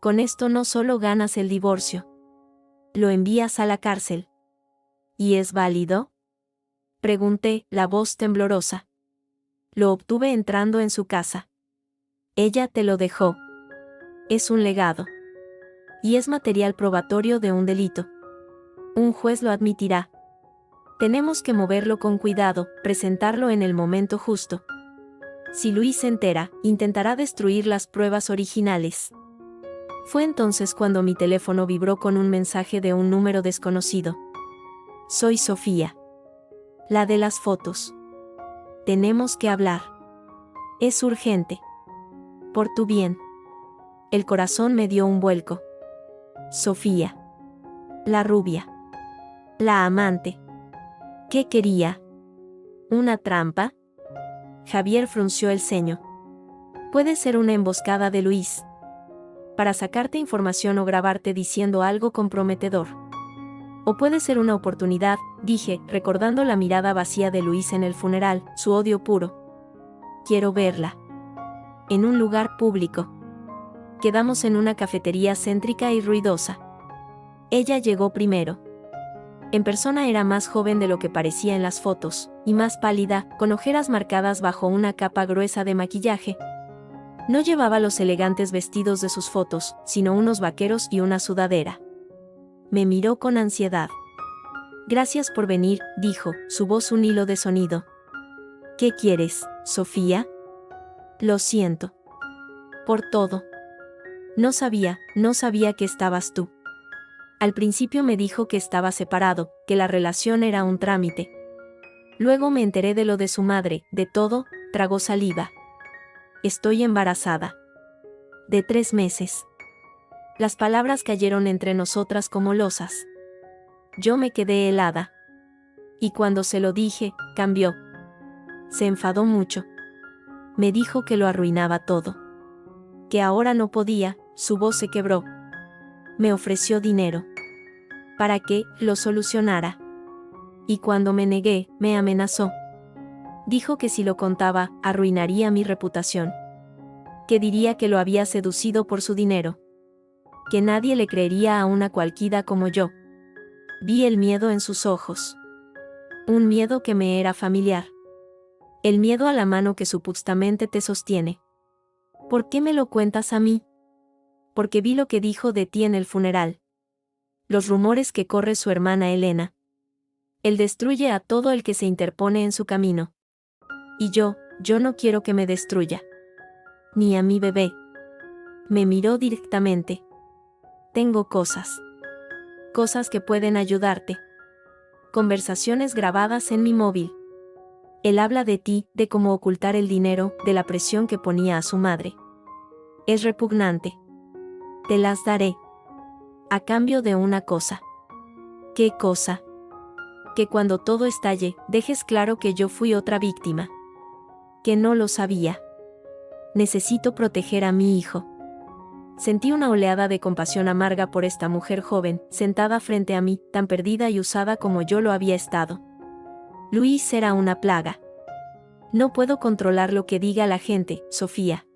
Con esto no solo ganas el divorcio. Lo envías a la cárcel. ¿Y es válido? Pregunté, la voz temblorosa. Lo obtuve entrando en su casa. Ella te lo dejó. Es un legado. Y es material probatorio de un delito. Un juez lo admitirá. Tenemos que moverlo con cuidado, presentarlo en el momento justo. Si Luis se entera, intentará destruir las pruebas originales. Fue entonces cuando mi teléfono vibró con un mensaje de un número desconocido. Soy Sofía. La de las fotos. Tenemos que hablar. Es urgente. Por tu bien. El corazón me dio un vuelco. Sofía. La rubia. La amante. ¿Qué quería? ¿Una trampa? Javier frunció el ceño. Puede ser una emboscada de Luis. Para sacarte información o grabarte diciendo algo comprometedor. O puede ser una oportunidad, dije, recordando la mirada vacía de Luis en el funeral, su odio puro. Quiero verla. En un lugar público. Quedamos en una cafetería céntrica y ruidosa. Ella llegó primero. En persona era más joven de lo que parecía en las fotos, y más pálida, con ojeras marcadas bajo una capa gruesa de maquillaje. No llevaba los elegantes vestidos de sus fotos, sino unos vaqueros y una sudadera. Me miró con ansiedad. Gracias por venir, dijo, su voz un hilo de sonido. ¿Qué quieres, Sofía? Lo siento. Por todo. No sabía que estabas tú. Al principio me dijo que estaba separado, que la relación era un trámite. Luego me enteré de lo de su madre, de todo, tragó saliva. Estoy embarazada. De 3 meses. Las palabras cayeron entre nosotras como losas. Yo me quedé helada. Y cuando se lo dije, cambió. Se enfadó mucho. Me dijo que lo arruinaba todo. Que ahora no podía, su voz se quebró. Me ofreció dinero. Para que lo solucionara. Y cuando me negué, me amenazó. Dijo que si lo contaba, arruinaría mi reputación. Que diría que lo había seducido por su dinero. Que nadie le creería a una cualquiera como yo. Vi el miedo en sus ojos. Un miedo que me era familiar. El miedo a la mano que supuestamente te sostiene. ¿Por qué me lo cuentas a mí? Porque vi lo que dijo de ti en el funeral. Los rumores que corre su hermana Elena. Él destruye a todo el que se interpone en su camino. Y yo no quiero que me destruya. Ni a mi bebé. Me miró directamente. Tengo cosas. Cosas que pueden ayudarte. Conversaciones grabadas en mi móvil. Él habla de ti, de cómo ocultar el dinero, de la presión que ponía a su madre. Es repugnante. Te las daré. A cambio de una cosa. ¿Qué cosa? Que cuando todo estalle, dejes claro que yo fui otra víctima. Que no lo sabía. Necesito proteger a mi hijo. Sentí una oleada de compasión amarga por esta mujer joven, sentada frente a mí, tan perdida y usada como yo lo había estado. Luis era una plaga. No puedo controlar lo que diga la gente, Sofía.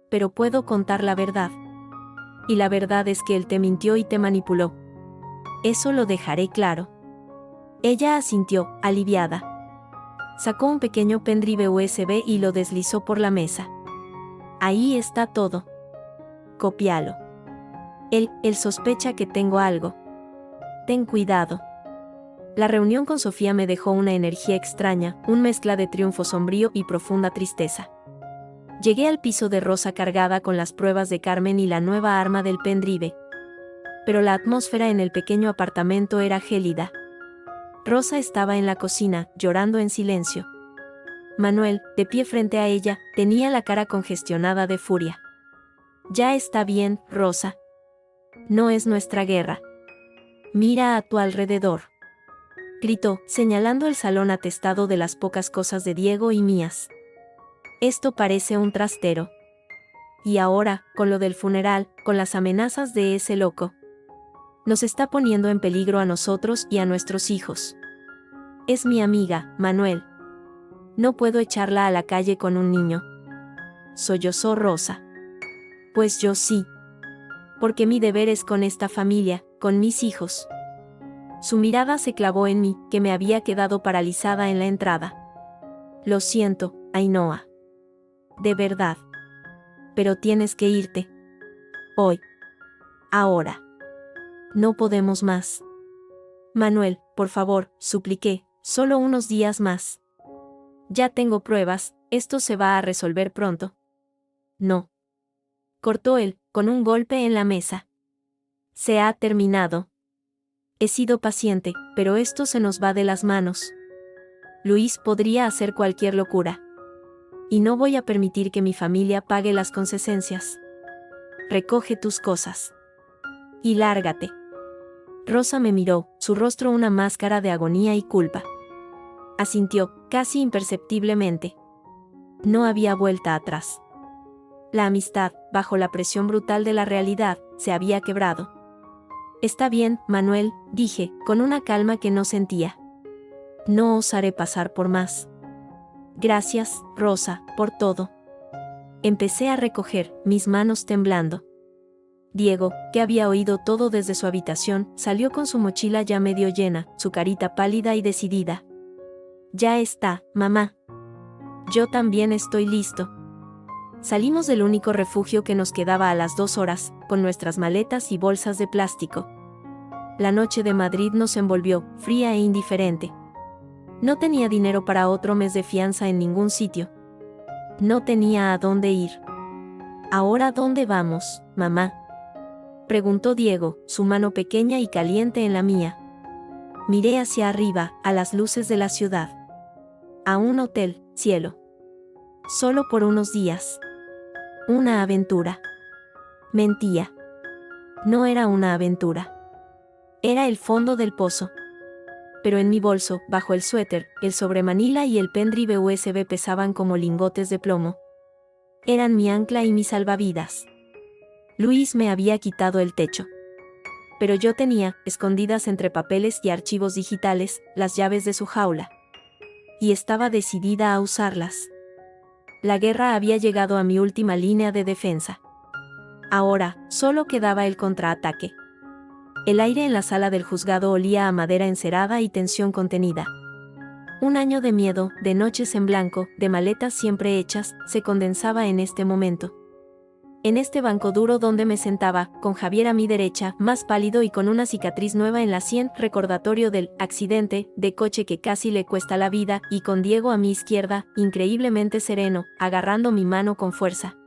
Pero puedo contar la verdad. Y la verdad es que él te mintió y te manipuló. Eso lo dejaré claro. Ella asintió, aliviada. Sacó un pequeño pendrive USB y lo deslizó por la mesa. Ahí está todo. Cópialo. Él sospecha que tengo algo. Ten cuidado. La reunión con Sofía me dejó una energía extraña, una mezcla de triunfo sombrío y profunda tristeza. Llegué al piso de Rosa cargada con las pruebas de Carmen y la nueva arma del pendrive. Pero la atmósfera en el pequeño apartamento era gélida. Rosa estaba en la cocina, llorando en silencio. Manuel, de pie frente a ella, tenía la cara congestionada de furia. Ya está bien, Rosa. No es nuestra guerra. Mira a tu alrededor. Gritó, señalando el salón atestado de las pocas cosas de Diego y mías. Esto parece un trastero. Y ahora, con lo del funeral, con las amenazas de ese loco. Nos está poniendo en peligro a nosotros y a nuestros hijos. Es mi amiga, Manuel. No puedo echarla a la calle con un niño. Sollozó Rosa. Pues yo sí. Porque mi deber es con esta familia, con mis hijos. Su mirada se clavó en mí, que me había quedado paralizada en la entrada. Lo siento, Ainhoa. De verdad. Pero tienes que irte. Hoy. Ahora. No podemos más. Manuel, por favor, supliqué, solo unos días más. Ya tengo pruebas, esto se va a resolver pronto. No. Cortó él, con un golpe en la mesa. Se ha terminado. He sido paciente, pero esto se nos va de las manos. Luis podría hacer cualquier locura. Y no voy a permitir que mi familia pague las consecuencias. Recoge tus cosas. Y lárgate. Rosa me miró, su rostro una máscara de agonía y culpa. Asintió, casi imperceptiblemente. No había vuelta atrás. La amistad, bajo la presión brutal de la realidad, se había quebrado. Está bien, Manuel, dije, con una calma que no sentía. No os haré pasar por más. Gracias, Rosa, por todo. Empecé a recoger, mis manos temblando. Diego, que había oído todo desde su habitación, salió con su mochila ya medio llena, su carita pálida y decidida. Ya está, mamá. Yo también estoy listo. Salimos del único refugio que nos quedaba a las 2 horas, con nuestras maletas y bolsas de plástico. La noche de Madrid nos envolvió, fría e indiferente. No tenía dinero para otro mes de fianza en ningún sitio. No tenía a dónde ir. ¿Ahora dónde vamos, mamá?, preguntó Diego, su mano pequeña y caliente en la mía. Miré hacia arriba, a las luces de la ciudad. A un hotel, cielo. Solo por unos días. Una aventura. Mentía. No era una aventura. Era el fondo del pozo. Pero en mi bolso, bajo el suéter, el sobremanila y el pendrive USB pesaban como lingotes de plomo. Eran mi ancla y mi salvavidas. Luis me había quitado el techo. Pero yo tenía, escondidas entre papeles y archivos digitales, las llaves de su jaula. Y estaba decidida a usarlas. La guerra había llegado a mi última línea de defensa. Ahora, solo quedaba el contraataque. El aire en la sala del juzgado olía a madera encerada y tensión contenida. Un año de miedo, de noches en blanco, de maletas siempre hechas, se condensaba en este momento. En este banco duro donde me sentaba, con Javier a mi derecha, más pálido y con una cicatriz nueva en la sien, recordatorio del accidente de coche que casi le cuesta la vida, y con Diego a mi izquierda, increíblemente sereno, agarrando mi mano con fuerza.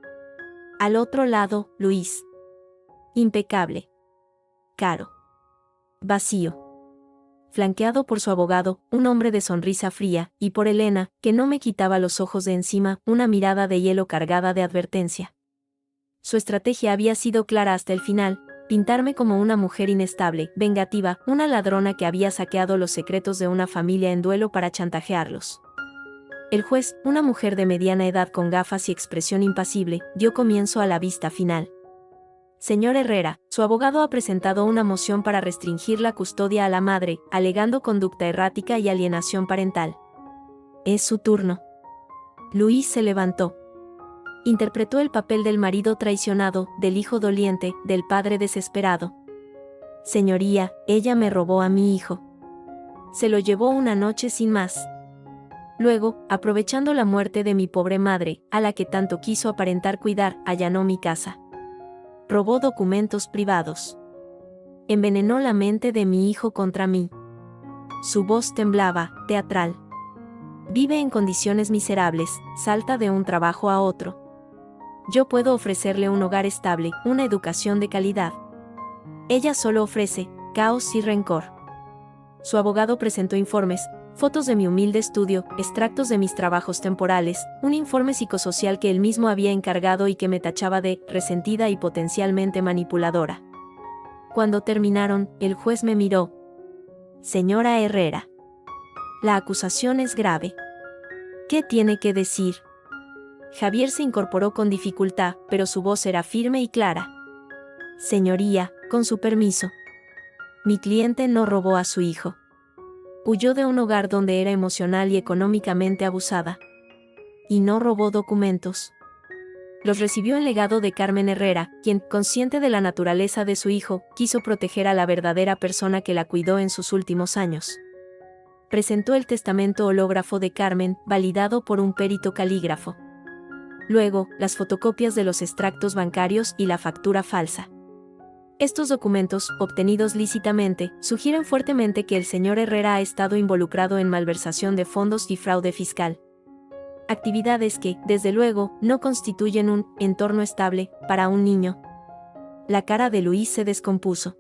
Al otro lado, Luis. Impecable. Caro. Vacío. Flanqueado por su abogado, un hombre de sonrisa fría, y por Elena, que no me quitaba los ojos de encima, una mirada de hielo cargada de advertencia. Su estrategia había sido clara hasta el final, pintarme como una mujer inestable, vengativa, una ladrona que había saqueado los secretos de una familia en duelo para chantajearlos. El juez, una mujer de mediana edad con gafas y expresión impasible, dio comienzo a la vista final. Señor Herrera, su abogado ha presentado una moción para restringir la custodia a la madre, alegando conducta errática y alienación parental. Es su turno. Luis se levantó. Interpretó el papel del marido traicionado, del hijo doliente, del padre desesperado. Señoría, ella me robó a mi hijo. Se lo llevó una noche sin más. Luego, aprovechando la muerte de mi pobre madre, a la que tanto quiso aparentar cuidar, allanó mi casa. Robó documentos privados. Envenenó la mente de mi hijo contra mí. Su voz temblaba, teatral. Vive en condiciones miserables, salta de un trabajo a otro. Yo puedo ofrecerle un hogar estable, una educación de calidad. Ella solo ofrece caos y rencor. Su abogado presentó informes, fotos de mi humilde estudio, extractos de mis trabajos temporales, un informe psicosocial que él mismo había encargado y que me tachaba de resentida y potencialmente manipuladora. Cuando terminaron, el juez me miró. Señora Herrera. La acusación es grave. ¿Qué tiene que decir? Javier se incorporó con dificultad, pero su voz era firme y clara. Señoría, con su permiso. Mi cliente no robó a su hijo. Huyó de un hogar donde era emocional y económicamente abusada. Y no robó documentos. Los recibió en legado de Carmen Herrera, quien, consciente de la naturaleza de su hijo, quiso proteger a la verdadera persona que la cuidó en sus últimos años. Presentó el testamento hológrafo de Carmen, validado por un perito calígrafo. Luego, las fotocopias de los extractos bancarios y la factura falsa. Estos documentos, obtenidos lícitamente, sugieren fuertemente que el señor Herrera ha estado involucrado en malversación de fondos y fraude fiscal. Actividades que, desde luego, no constituyen un entorno estable para un niño. La cara de Luis se descompuso.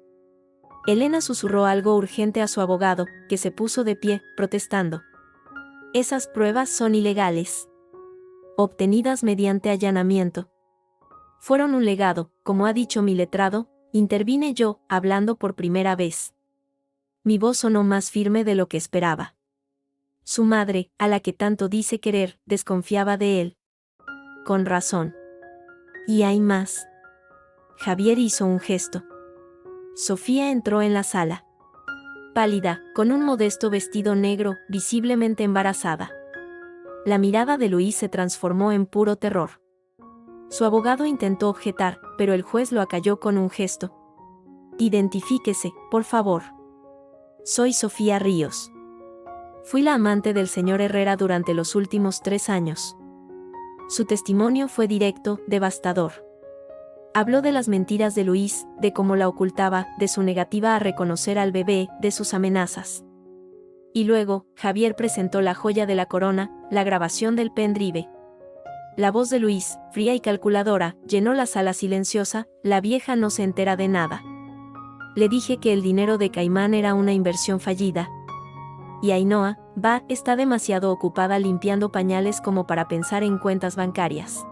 Elena susurró algo urgente a su abogado, que se puso de pie, protestando. Esas pruebas son ilegales. Obtenidas mediante allanamiento. Fueron un legado, como ha dicho mi letrado, intervine yo, hablando por primera vez. Mi voz sonó más firme de lo que esperaba. Su madre, a la que tanto dice querer, desconfiaba de él. Con razón. Y hay más. Javier hizo un gesto. Sofía entró en la sala. Pálida, con un modesto vestido negro, visiblemente embarazada. La mirada de Luis se transformó en puro terror. Su abogado intentó objetar, pero el juez lo acalló con un gesto. Identifíquese, por favor. Soy Sofía Ríos. Fui la amante del señor Herrera durante los últimos 3 años. Su testimonio fue directo, devastador. Habló de las mentiras de Luis, de cómo la ocultaba, de su negativa a reconocer al bebé, de sus amenazas. Y luego, Javier presentó la joya de la corona, la grabación del pendrive. La voz de Luis, fría y calculadora, llenó la sala silenciosa. La vieja no se entera de nada. Le dije que el dinero de Caimán era una inversión fallida. Y Ainhoa, está demasiado ocupada limpiando pañales como para pensar en cuentas bancarias.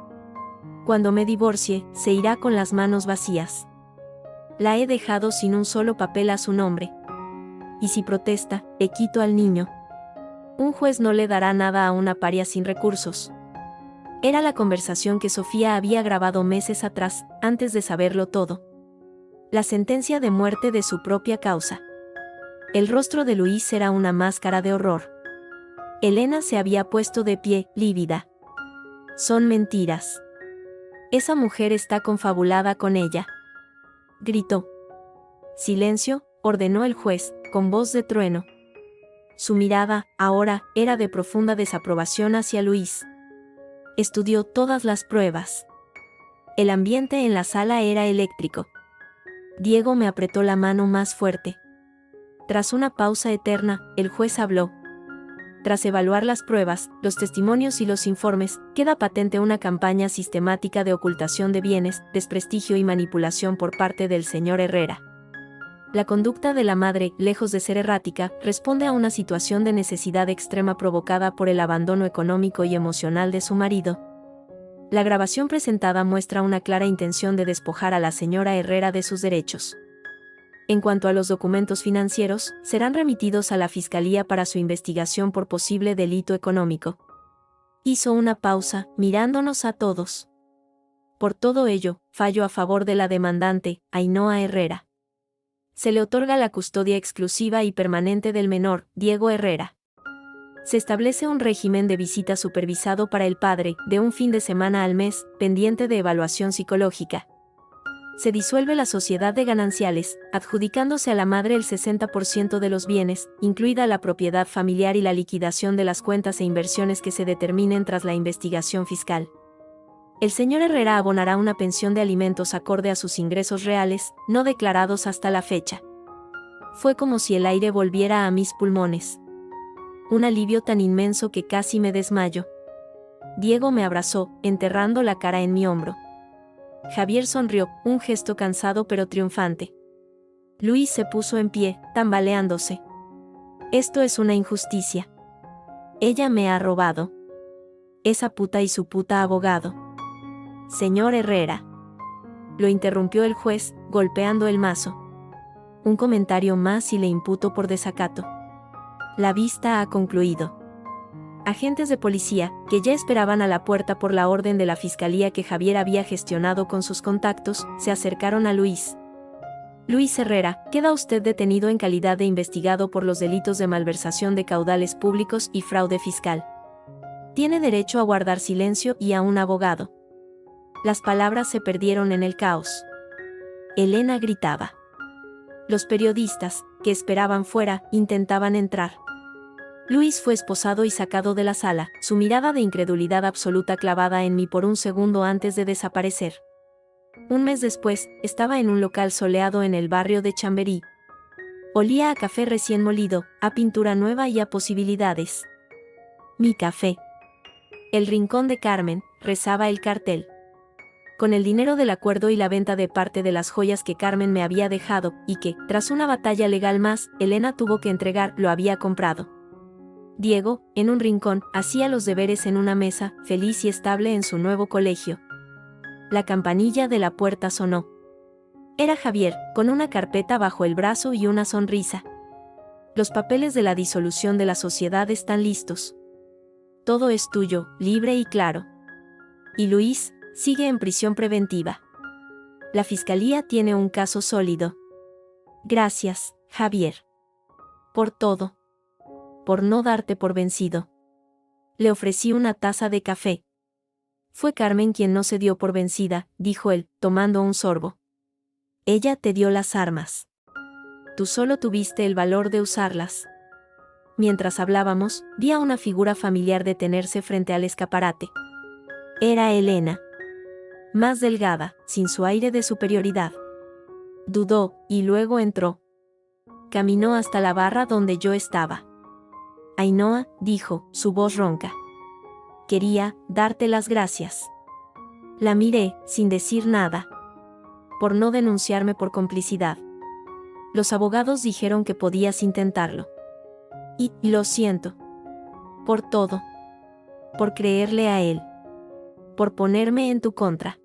Cuando me divorcie, se irá con las manos vacías. La he dejado sin un solo papel a su nombre. Y si protesta, le quito al niño. Un juez no le dará nada a una paria sin recursos. Era la conversación que Sofía había grabado meses atrás, antes de saberlo todo. La sentencia de muerte de su propia causa. El rostro de Luis era una máscara de horror. Elena se había puesto de pie, lívida. Son mentiras. Esa mujer está confabulada con ella. Gritó. Silencio, ordenó el juez, con voz de trueno. Su mirada, ahora, era de profunda desaprobación hacia Luis. Estudió todas las pruebas. El ambiente en la sala era eléctrico. Diego me apretó la mano más fuerte. Tras una pausa eterna, el juez habló. Tras evaluar las pruebas, los testimonios y los informes, queda patente una campaña sistemática de ocultación de bienes, desprestigio y manipulación por parte del señor Herrera. La conducta de la madre, lejos de ser errática, responde a una situación de necesidad extrema provocada por el abandono económico y emocional de su marido. La grabación presentada muestra una clara intención de despojar a la señora Herrera de sus derechos. En cuanto a los documentos financieros, serán remitidos a la Fiscalía para su investigación por posible delito económico. Hizo una pausa, mirándonos a todos. Por todo ello, fallo a favor de la demandante, Ainhoa Herrera. Se le otorga la custodia exclusiva y permanente del menor, Diego Herrera. Se establece un régimen de visita supervisado para el padre, de un fin de semana al mes, pendiente de evaluación psicológica. Se disuelve la sociedad de gananciales, adjudicándose a la madre el 60% de los bienes, incluida la propiedad familiar y la liquidación de las cuentas e inversiones que se determinen tras la investigación fiscal. El señor Herrera abonará una pensión de alimentos acorde a sus ingresos reales, no declarados hasta la fecha. Fue como si el aire volviera a mis pulmones. Un alivio tan inmenso que casi me desmayo. Diego me abrazó, enterrando la cara en mi hombro. Javier sonrió, un gesto cansado pero triunfante. Luis se puso en pie, tambaleándose. Esto es una injusticia. Ella me ha robado. Esa puta y su puta abogado. Señor Herrera. Lo interrumpió el juez, golpeando el mazo. Un comentario más y le imputo por desacato. La vista ha concluido. Agentes de policía, que ya esperaban a la puerta por la orden de la fiscalía que Javier había gestionado con sus contactos, se acercaron a Luis. Luis Herrera, queda usted detenido en calidad de investigado por los delitos de malversación de caudales públicos y fraude fiscal. Tiene derecho a guardar silencio y a un abogado. Las palabras se perdieron en el caos. Elena gritaba. Los periodistas, que esperaban fuera, intentaban entrar. Luis fue esposado y sacado de la sala, su mirada de incredulidad absoluta clavada en mí por un segundo antes de desaparecer. Un mes después, estaba en un local soleado en el barrio de Chamberí. Olía a café recién molido, a pintura nueva y a posibilidades. Mi café. El rincón de Carmen, rezaba el cartel. Con el dinero del acuerdo y la venta de parte de las joyas que Carmen me había dejado, y que, tras una batalla legal más, Elena tuvo que entregar, lo había comprado. Diego, en un rincón, hacía los deberes en una mesa, feliz y estable en su nuevo colegio. La campanilla de la puerta sonó. Era Javier, con una carpeta bajo el brazo y una sonrisa. Los papeles de la disolución de la sociedad están listos. Todo es tuyo, libre y claro. Y Luis sigue en prisión preventiva. La fiscalía tiene un caso sólido. Gracias, Javier. Por todo. Por no darte por vencido. Le ofrecí una taza de café. Fue Carmen quien no se dio por vencida, dijo él, tomando un sorbo. Ella te dio las armas. Tú solo tuviste el valor de usarlas. Mientras hablábamos, vi a una figura familiar detenerse frente al escaparate. Era Elena. Más delgada, sin su aire de superioridad. Dudó, y luego entró. Caminó hasta la barra donde yo estaba. Ainhoa, dijo, su voz ronca. Quería darte las gracias. La miré, sin decir nada. Por no denunciarme por complicidad. Los abogados dijeron que podías intentarlo. Y lo siento. Por todo. Por creerle a él. Por ponerme en tu contra.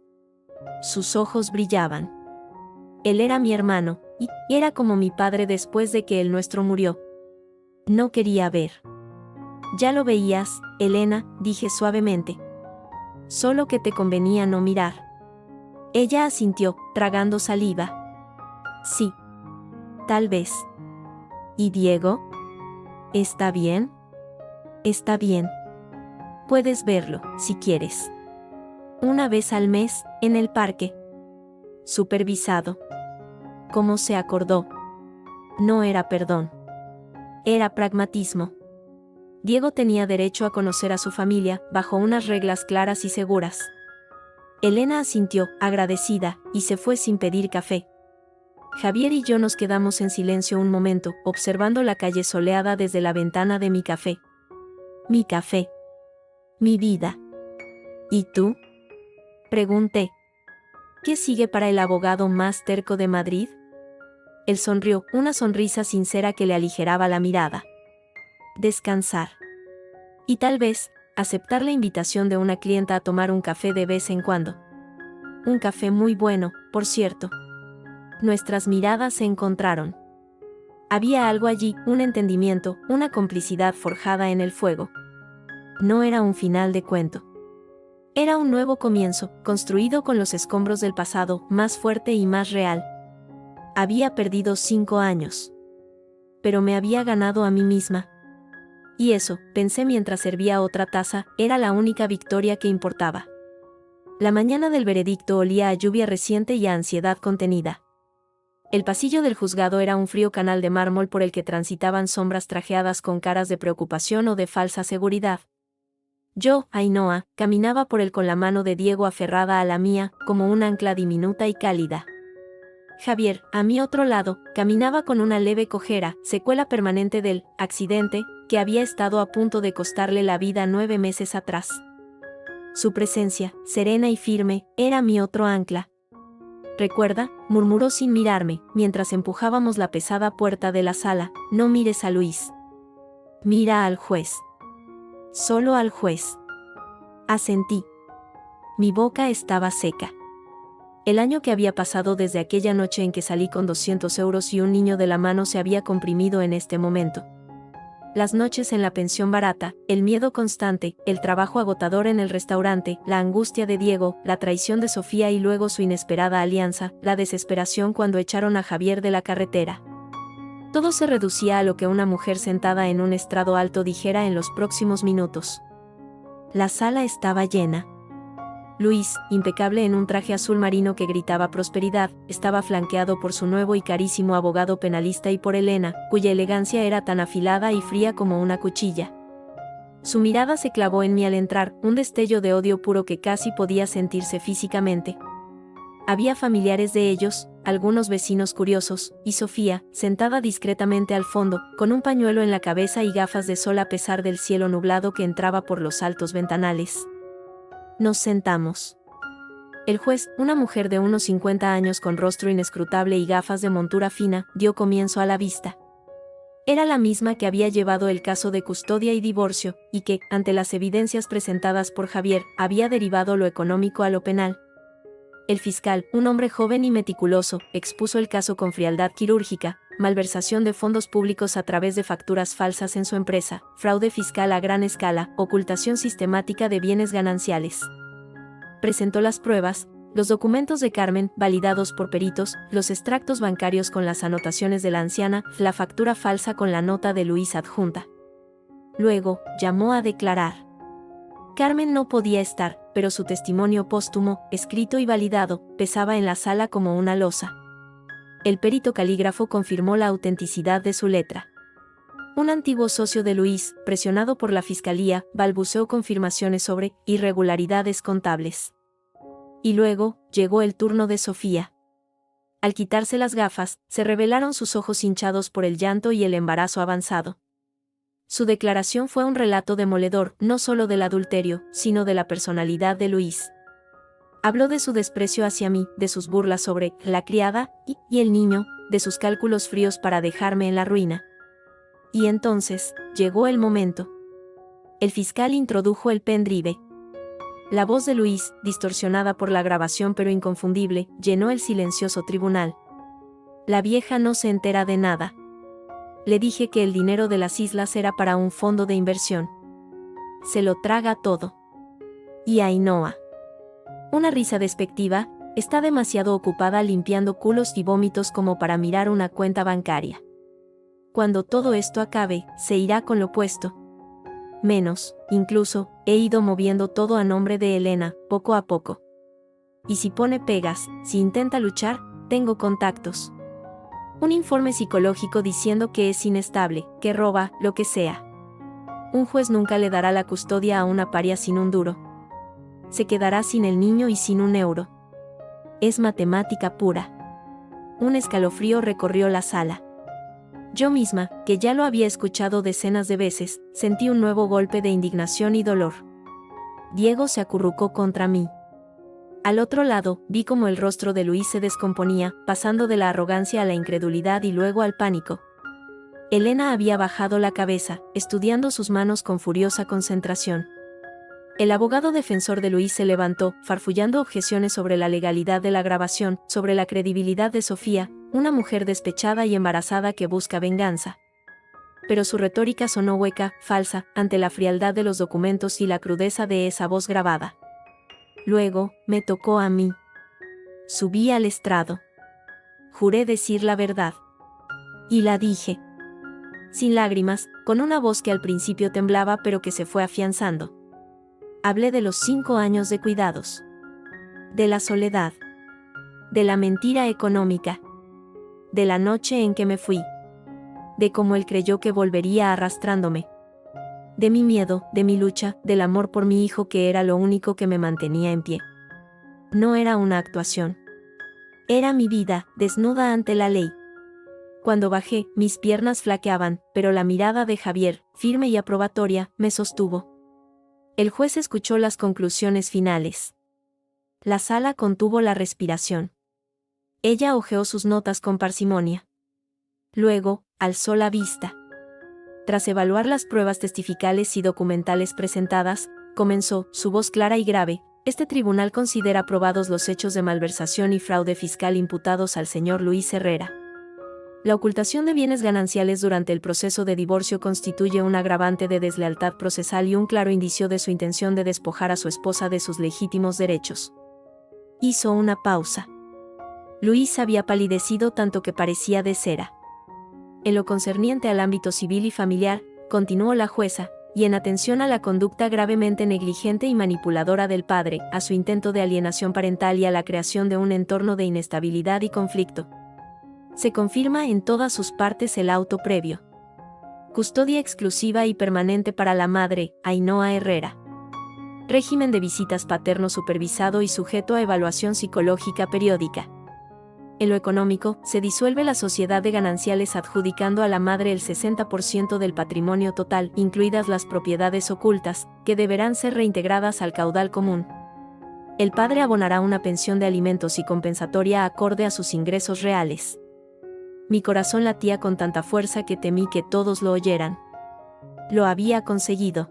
Sus ojos brillaban. Él era mi hermano, y era como mi padre después de que el nuestro murió. No quería ver. Ya lo veías, Elena, dije suavemente. Solo que te convenía no mirar. Ella asintió, tragando saliva. Sí. Tal vez. ¿Y Diego? ¿Está bien? Está bien. Puedes verlo, si quieres. Una vez al mes, en el parque. Supervisado. ¿Cómo se acordó? No era perdón. Era pragmatismo. Diego tenía derecho a conocer a su familia, bajo unas reglas claras y seguras. Elena asintió, agradecida, y se fue sin pedir café. Javier y yo nos quedamos en silencio un momento, observando la calle soleada desde la ventana de mi café. Mi café. Mi vida. ¿Y tú? Pregunté. ¿Qué sigue para el abogado más terco de Madrid? Él sonrió, una sonrisa sincera que le aligeraba la mirada. Descansar. Y tal vez, aceptar la invitación de una clienta a tomar un café de vez en cuando. Un café muy bueno, por cierto. Nuestras miradas se encontraron. Había algo allí, un entendimiento, una complicidad forjada en el fuego. No era un final de cuento. Era un nuevo comienzo, construido con los escombros del pasado, más fuerte y más real. Había perdido 5 años. Pero me había ganado a mí misma. Y eso, pensé mientras servía otra taza, era la única victoria que importaba. La mañana del veredicto olía a lluvia reciente y a ansiedad contenida. El pasillo del juzgado era un frío canal de mármol por el que transitaban sombras trajeadas con caras de preocupación o de falsa seguridad. Yo, Ainhoa, caminaba por él con la mano de Diego aferrada a la mía, como un ancla diminuta y cálida. Javier, a mi otro lado, caminaba con una leve cojera, secuela permanente del accidente, que había estado a punto de costarle la vida 9 meses atrás. Su presencia, serena y firme, era mi otro ancla. «Recuerda», murmuró sin mirarme, mientras empujábamos la pesada puerta de la sala, «no mires a Luis. Mira al juez. Solo al juez». Asentí. Mi boca estaba seca. El año que había pasado desde aquella noche en que salí con 200 euros y un niño de la mano se había comprimido en este momento. Las noches en la pensión barata, el miedo constante, el trabajo agotador en el restaurante, la angustia de Diego, la traición de Sofía y luego su inesperada alianza, la desesperación cuando echaron a Javier de la carretera. Todo se reducía a lo que una mujer sentada en un estrado alto dijera en los próximos minutos. La sala estaba llena. Luis, impecable en un traje azul marino que gritaba prosperidad, estaba flanqueado por su nuevo y carísimo abogado penalista y por Elena, cuya elegancia era tan afilada y fría como una cuchilla. Su mirada se clavó en mí al entrar, un destello de odio puro que casi podía sentirse físicamente. Había familiares de ellos, algunos vecinos curiosos, y Sofía, sentada discretamente al fondo, con un pañuelo en la cabeza y gafas de sol a pesar del cielo nublado que entraba por los altos ventanales. Nos sentamos. El juez, una mujer de unos 50 años con rostro inescrutable y gafas de montura fina, dio comienzo a la vista. Era la misma que había llevado el caso de custodia y divorcio, y que, ante las evidencias presentadas por Javier, había derivado lo económico a lo penal. El fiscal, un hombre joven y meticuloso, expuso el caso con frialdad quirúrgica: malversación de fondos públicos a través de facturas falsas en su empresa, fraude fiscal a gran escala, ocultación sistemática de bienes gananciales. Presentó las pruebas, los documentos de Carmen, validados por peritos, los extractos bancarios con las anotaciones de la anciana, la factura falsa con la nota de Luis adjunta. Luego, llamó a declarar. Carmen no podía estar, pero su testimonio póstumo, escrito y validado, pesaba en la sala como una losa. El perito calígrafo confirmó la autenticidad de su letra. Un antiguo socio de Luis, presionado por la fiscalía, balbuceó confirmaciones sobre irregularidades contables. Y luego, llegó el turno de Sofía. Al quitarse las gafas, se revelaron sus ojos hinchados por el llanto y el embarazo avanzado. Su declaración fue un relato demoledor, no solo del adulterio, sino de la personalidad de Luis. Habló de su desprecio hacia mí, de sus burlas sobre la criada y el niño, de sus cálculos fríos para dejarme en la ruina. Y entonces, llegó el momento. El fiscal introdujo el pendrive. La voz de Luis, distorsionada por la grabación pero inconfundible, llenó el silencioso tribunal. La vieja no se entera de nada. Le dije que el dinero de las islas era para un fondo de inversión. Se lo traga todo. Y Ainhoa. Una risa despectiva, está demasiado ocupada limpiando culos y vómitos como para mirar una cuenta bancaria. Cuando todo esto acabe, se irá con lo puesto. Menos, incluso, he ido moviendo todo a nombre de Elena, poco a poco. Y si pone pegas, si intenta luchar, tengo contactos. Un informe psicológico diciendo que es inestable, que roba, lo que sea. Un juez nunca le dará la custodia a una paria sin un duro. se quedará sin el niño y sin un euro. Es matemática pura. Un escalofrío recorrió la sala. Yo misma, que ya lo había escuchado decenas de veces, sentí un nuevo golpe de indignación y dolor. Diego se acurrucó contra mí. Al otro lado, vi cómo el rostro de Luis se descomponía, pasando de la arrogancia a la incredulidad y luego al pánico. Elena había bajado la cabeza, estudiando sus manos con furiosa concentración. El abogado defensor de Luis se levantó, farfullando objeciones sobre la legalidad de la grabación, sobre la credibilidad de Sofía, una mujer despechada y embarazada que busca venganza. Pero su retórica sonó hueca, falsa, ante la frialdad de los documentos y la crudeza de esa voz grabada. Luego, me tocó a mí. Subí al estrado. Juré decir la verdad. Y la dije. Sin lágrimas, con una voz que al principio temblaba pero que se fue afianzando. Hablé de los 5 años de cuidados. De la soledad. De la mentira económica. De la noche en que me fui. De cómo él creyó que volvería arrastrándome. De mi miedo, de mi lucha, del amor por mi hijo que era lo único que me mantenía en pie. No era una actuación. Era mi vida, desnuda ante la ley. Cuando bajé, mis piernas flaqueaban, pero la mirada de Javier, firme y aprobatoria, me sostuvo. El juez escuchó las conclusiones finales. La sala contuvo la respiración. Ella hojeó sus notas con parsimonia. Luego, alzó la vista. Tras evaluar las pruebas testificales y documentales presentadas, comenzó, su voz clara y grave: este tribunal considera probados los hechos de malversación y fraude fiscal imputados al señor Luis Herrera. La ocultación de bienes gananciales durante el proceso de divorcio constituye un agravante de deslealtad procesal y un claro indicio de su intención de despojar a su esposa de sus legítimos derechos. Hizo una pausa. Luis había palidecido tanto que parecía de cera. En lo concerniente al ámbito civil y familiar, continuó la jueza, y en atención a la conducta gravemente negligente y manipuladora del padre, a su intento de alienación parental y a la creación de un entorno de inestabilidad y conflicto, se confirma en todas sus partes el auto previo. Custodia exclusiva y permanente para la madre, Ainhoa Herrera. Régimen de visitas paterno supervisado y sujeto a evaluación psicológica periódica. En lo económico, se disuelve la sociedad de gananciales adjudicando a la madre el 60% del patrimonio total, incluidas las propiedades ocultas, que deberán ser reintegradas al caudal común. El padre abonará una pensión de alimentos y compensatoria acorde a sus ingresos reales. Mi corazón latía con tanta fuerza que temí que todos lo oyeran. Lo había conseguido.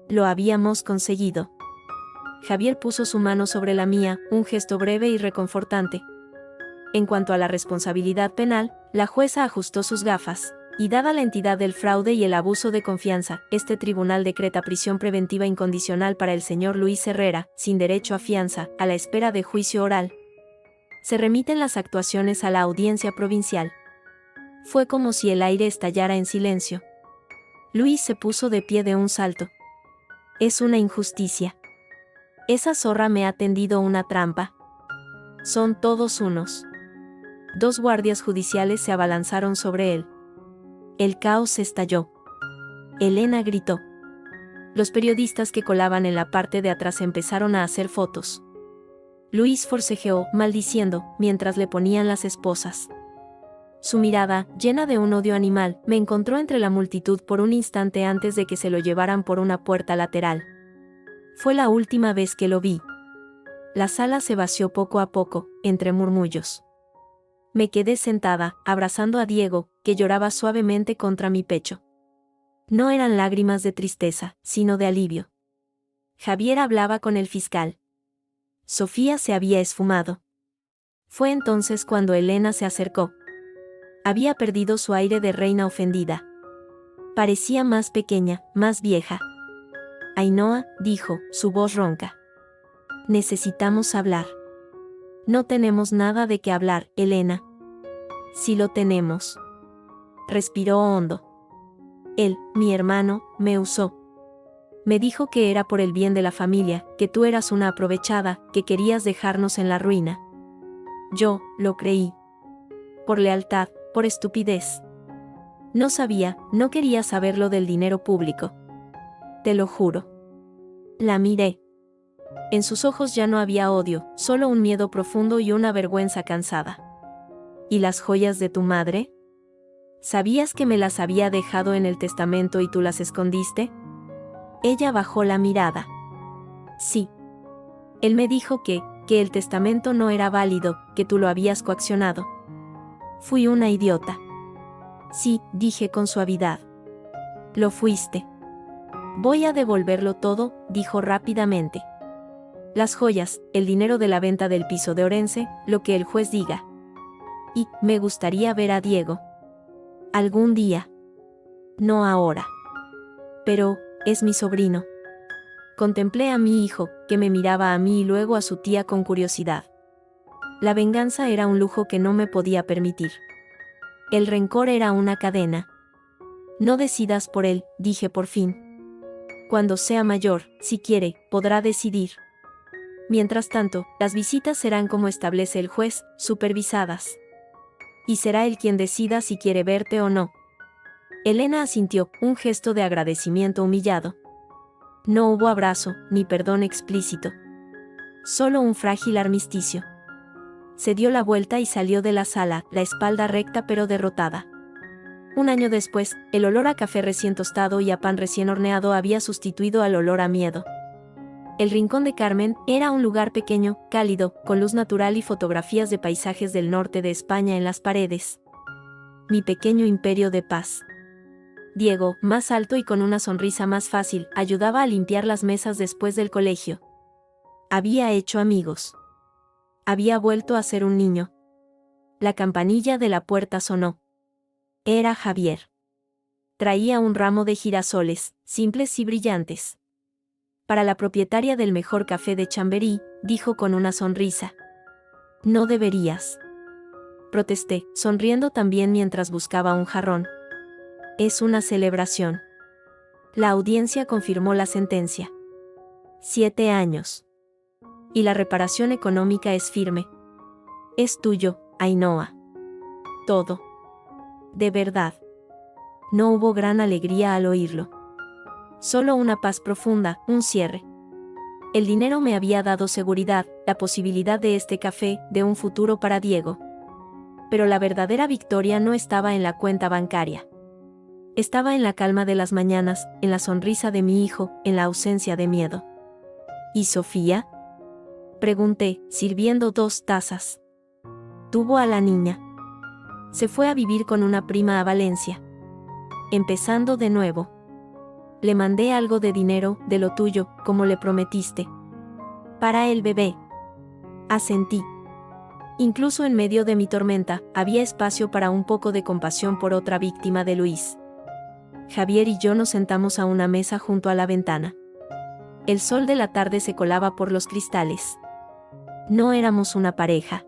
Lo habíamos conseguido. Javier puso su mano sobre la mía, un gesto breve y reconfortante. En cuanto a la responsabilidad penal, la jueza ajustó sus gafas, y dada la entidad del fraude y el abuso de confianza, este tribunal decreta prisión preventiva incondicional para el señor Luis Herrera, sin derecho a fianza, a la espera de juicio oral. Se remiten las actuaciones a la audiencia provincial. Fue como si el aire estallara en silencio. Luis se puso de pie de un salto. Es una injusticia. Esa zorra me ha tendido una trampa. Son todos unos. 2 guardias judiciales se abalanzaron sobre él. El caos estalló. Elena gritó. Los periodistas que colaban en la parte de atrás empezaron a hacer fotos. Luis forcejeó, maldiciendo, mientras le ponían las esposas. Su mirada, llena de un odio animal, me encontró entre la multitud por un instante antes de que se lo llevaran por una puerta lateral. Fue la última vez que lo vi. La sala se vació poco a poco, entre murmullos. Me quedé sentada, abrazando a Diego, que lloraba suavemente contra mi pecho. No eran lágrimas de tristeza, sino de alivio. Javier hablaba con el fiscal. Sofía se había esfumado. Fue entonces cuando Elena se acercó. Había perdido su aire de reina ofendida. Parecía más pequeña, más vieja. Ainhoa, dijo, su voz ronca. Necesitamos hablar. No tenemos nada de qué hablar, Elena. Sí lo tenemos. Respiró hondo. Él, mi hermano, me usó. Me dijo que era por el bien de la familia, que tú eras una aprovechada, que querías dejarnos en la ruina. Yo, lo creí. Por lealtad, por estupidez. No sabía, no quería saber lo del dinero público. Te lo juro. La miré. En sus ojos ya no había odio, solo un miedo profundo y una vergüenza cansada. ¿Y las joyas de tu madre? ¿Sabías que me las había dejado en el testamento y tú las escondiste? Ella bajó la mirada. Sí. Él me dijo que el testamento no era válido, que tú lo habías coaccionado. Fui una idiota. Sí, dije con suavidad. Lo fuiste. Voy a devolverlo todo, dijo rápidamente. Las joyas, el dinero de la venta del piso de Orense, lo que el juez diga. Y me gustaría ver a Diego. Algún día. No ahora. Pero, es mi sobrino. Contemplé a mi hijo, que me miraba a mí y luego a su tía con curiosidad. La venganza era un lujo que no me podía permitir. El rencor era una cadena. No decidas por él, dije por fin. Cuando sea mayor, si quiere, podrá decidir. Mientras tanto, las visitas serán como establece el juez, supervisadas. Y será él quien decida si quiere verte o no. Elena asintió, un gesto de agradecimiento humillado. No hubo abrazo, ni perdón explícito. Solo un frágil armisticio. Se dio la vuelta y salió de la sala, la espalda recta pero derrotada. Un año después, el olor a café recién tostado y a pan recién horneado había sustituido al olor a miedo. El Rincón de Carmen era un lugar pequeño, cálido, con luz natural y fotografías de paisajes del norte de España en las paredes. Mi pequeño imperio de paz. Diego, más alto y con una sonrisa más fácil, ayudaba a limpiar las mesas después del colegio. Había hecho amigos. Había vuelto a ser un niño. La campanilla de la puerta sonó. Era Javier. Traía un ramo de girasoles, simples y brillantes. Para la propietaria del mejor café de Chamberí, dijo con una sonrisa. No deberías. Protesté, sonriendo también mientras buscaba un jarrón. Es una celebración. La audiencia confirmó la sentencia. 7 años. Y la reparación económica es firme. Es tuyo, Ainhoa. Todo. De verdad. No hubo gran alegría al oírlo. Solo una paz profunda, un cierre. El dinero me había dado seguridad, la posibilidad de este café, de un futuro para Diego. Pero la verdadera victoria no estaba en la cuenta bancaria. Estaba en la calma de las mañanas, en la sonrisa de mi hijo, en la ausencia de miedo. ¿Y Sofía? Pregunté, sirviendo 2 tazas. Tuvo a la niña. Se fue a vivir con una prima a Valencia. Empezando de nuevo. Le mandé algo de dinero, de lo tuyo, como le prometiste. Para el bebé. Asentí. Incluso en medio de mi tormenta, había espacio para un poco de compasión por otra víctima de Luis. Javier y yo nos sentamos a una mesa junto a la ventana. El sol de la tarde se colaba por los cristales. No éramos una pareja.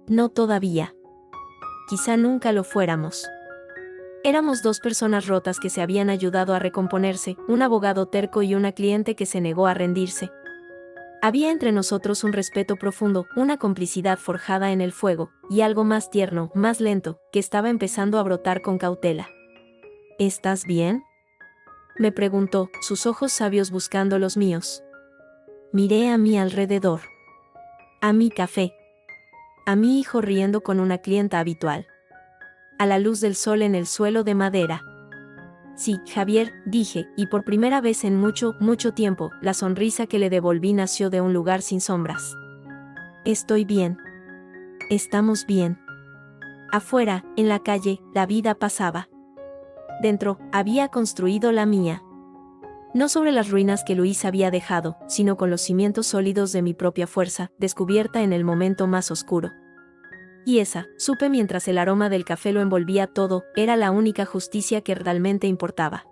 No todavía. Quizá nunca lo fuéramos. Éramos 2 personas rotas que se habían ayudado a recomponerse, un abogado terco y una cliente que se negó a rendirse. Había entre nosotros un respeto profundo, una complicidad forjada en el fuego, y algo más tierno, más lento, que estaba empezando a brotar con cautela. ¿Estás bien?, me preguntó, sus ojos sabios buscando los míos. Miré a mi alrededor. A mi café. A mi hijo riendo con una clienta habitual. A la luz del sol en el suelo de madera. Sí, Javier, dije, y por primera vez en mucho, mucho tiempo, la sonrisa que le devolví nació de un lugar sin sombras. Estoy bien. Estamos bien. Afuera, en la calle, la vida pasaba. Dentro, había construido la mía. No sobre las ruinas que Luis había dejado, sino con los cimientos sólidos de mi propia fuerza, descubierta en el momento más oscuro. Y esa, supe mientras el aroma del café lo envolvía todo, era la única justicia que realmente importaba.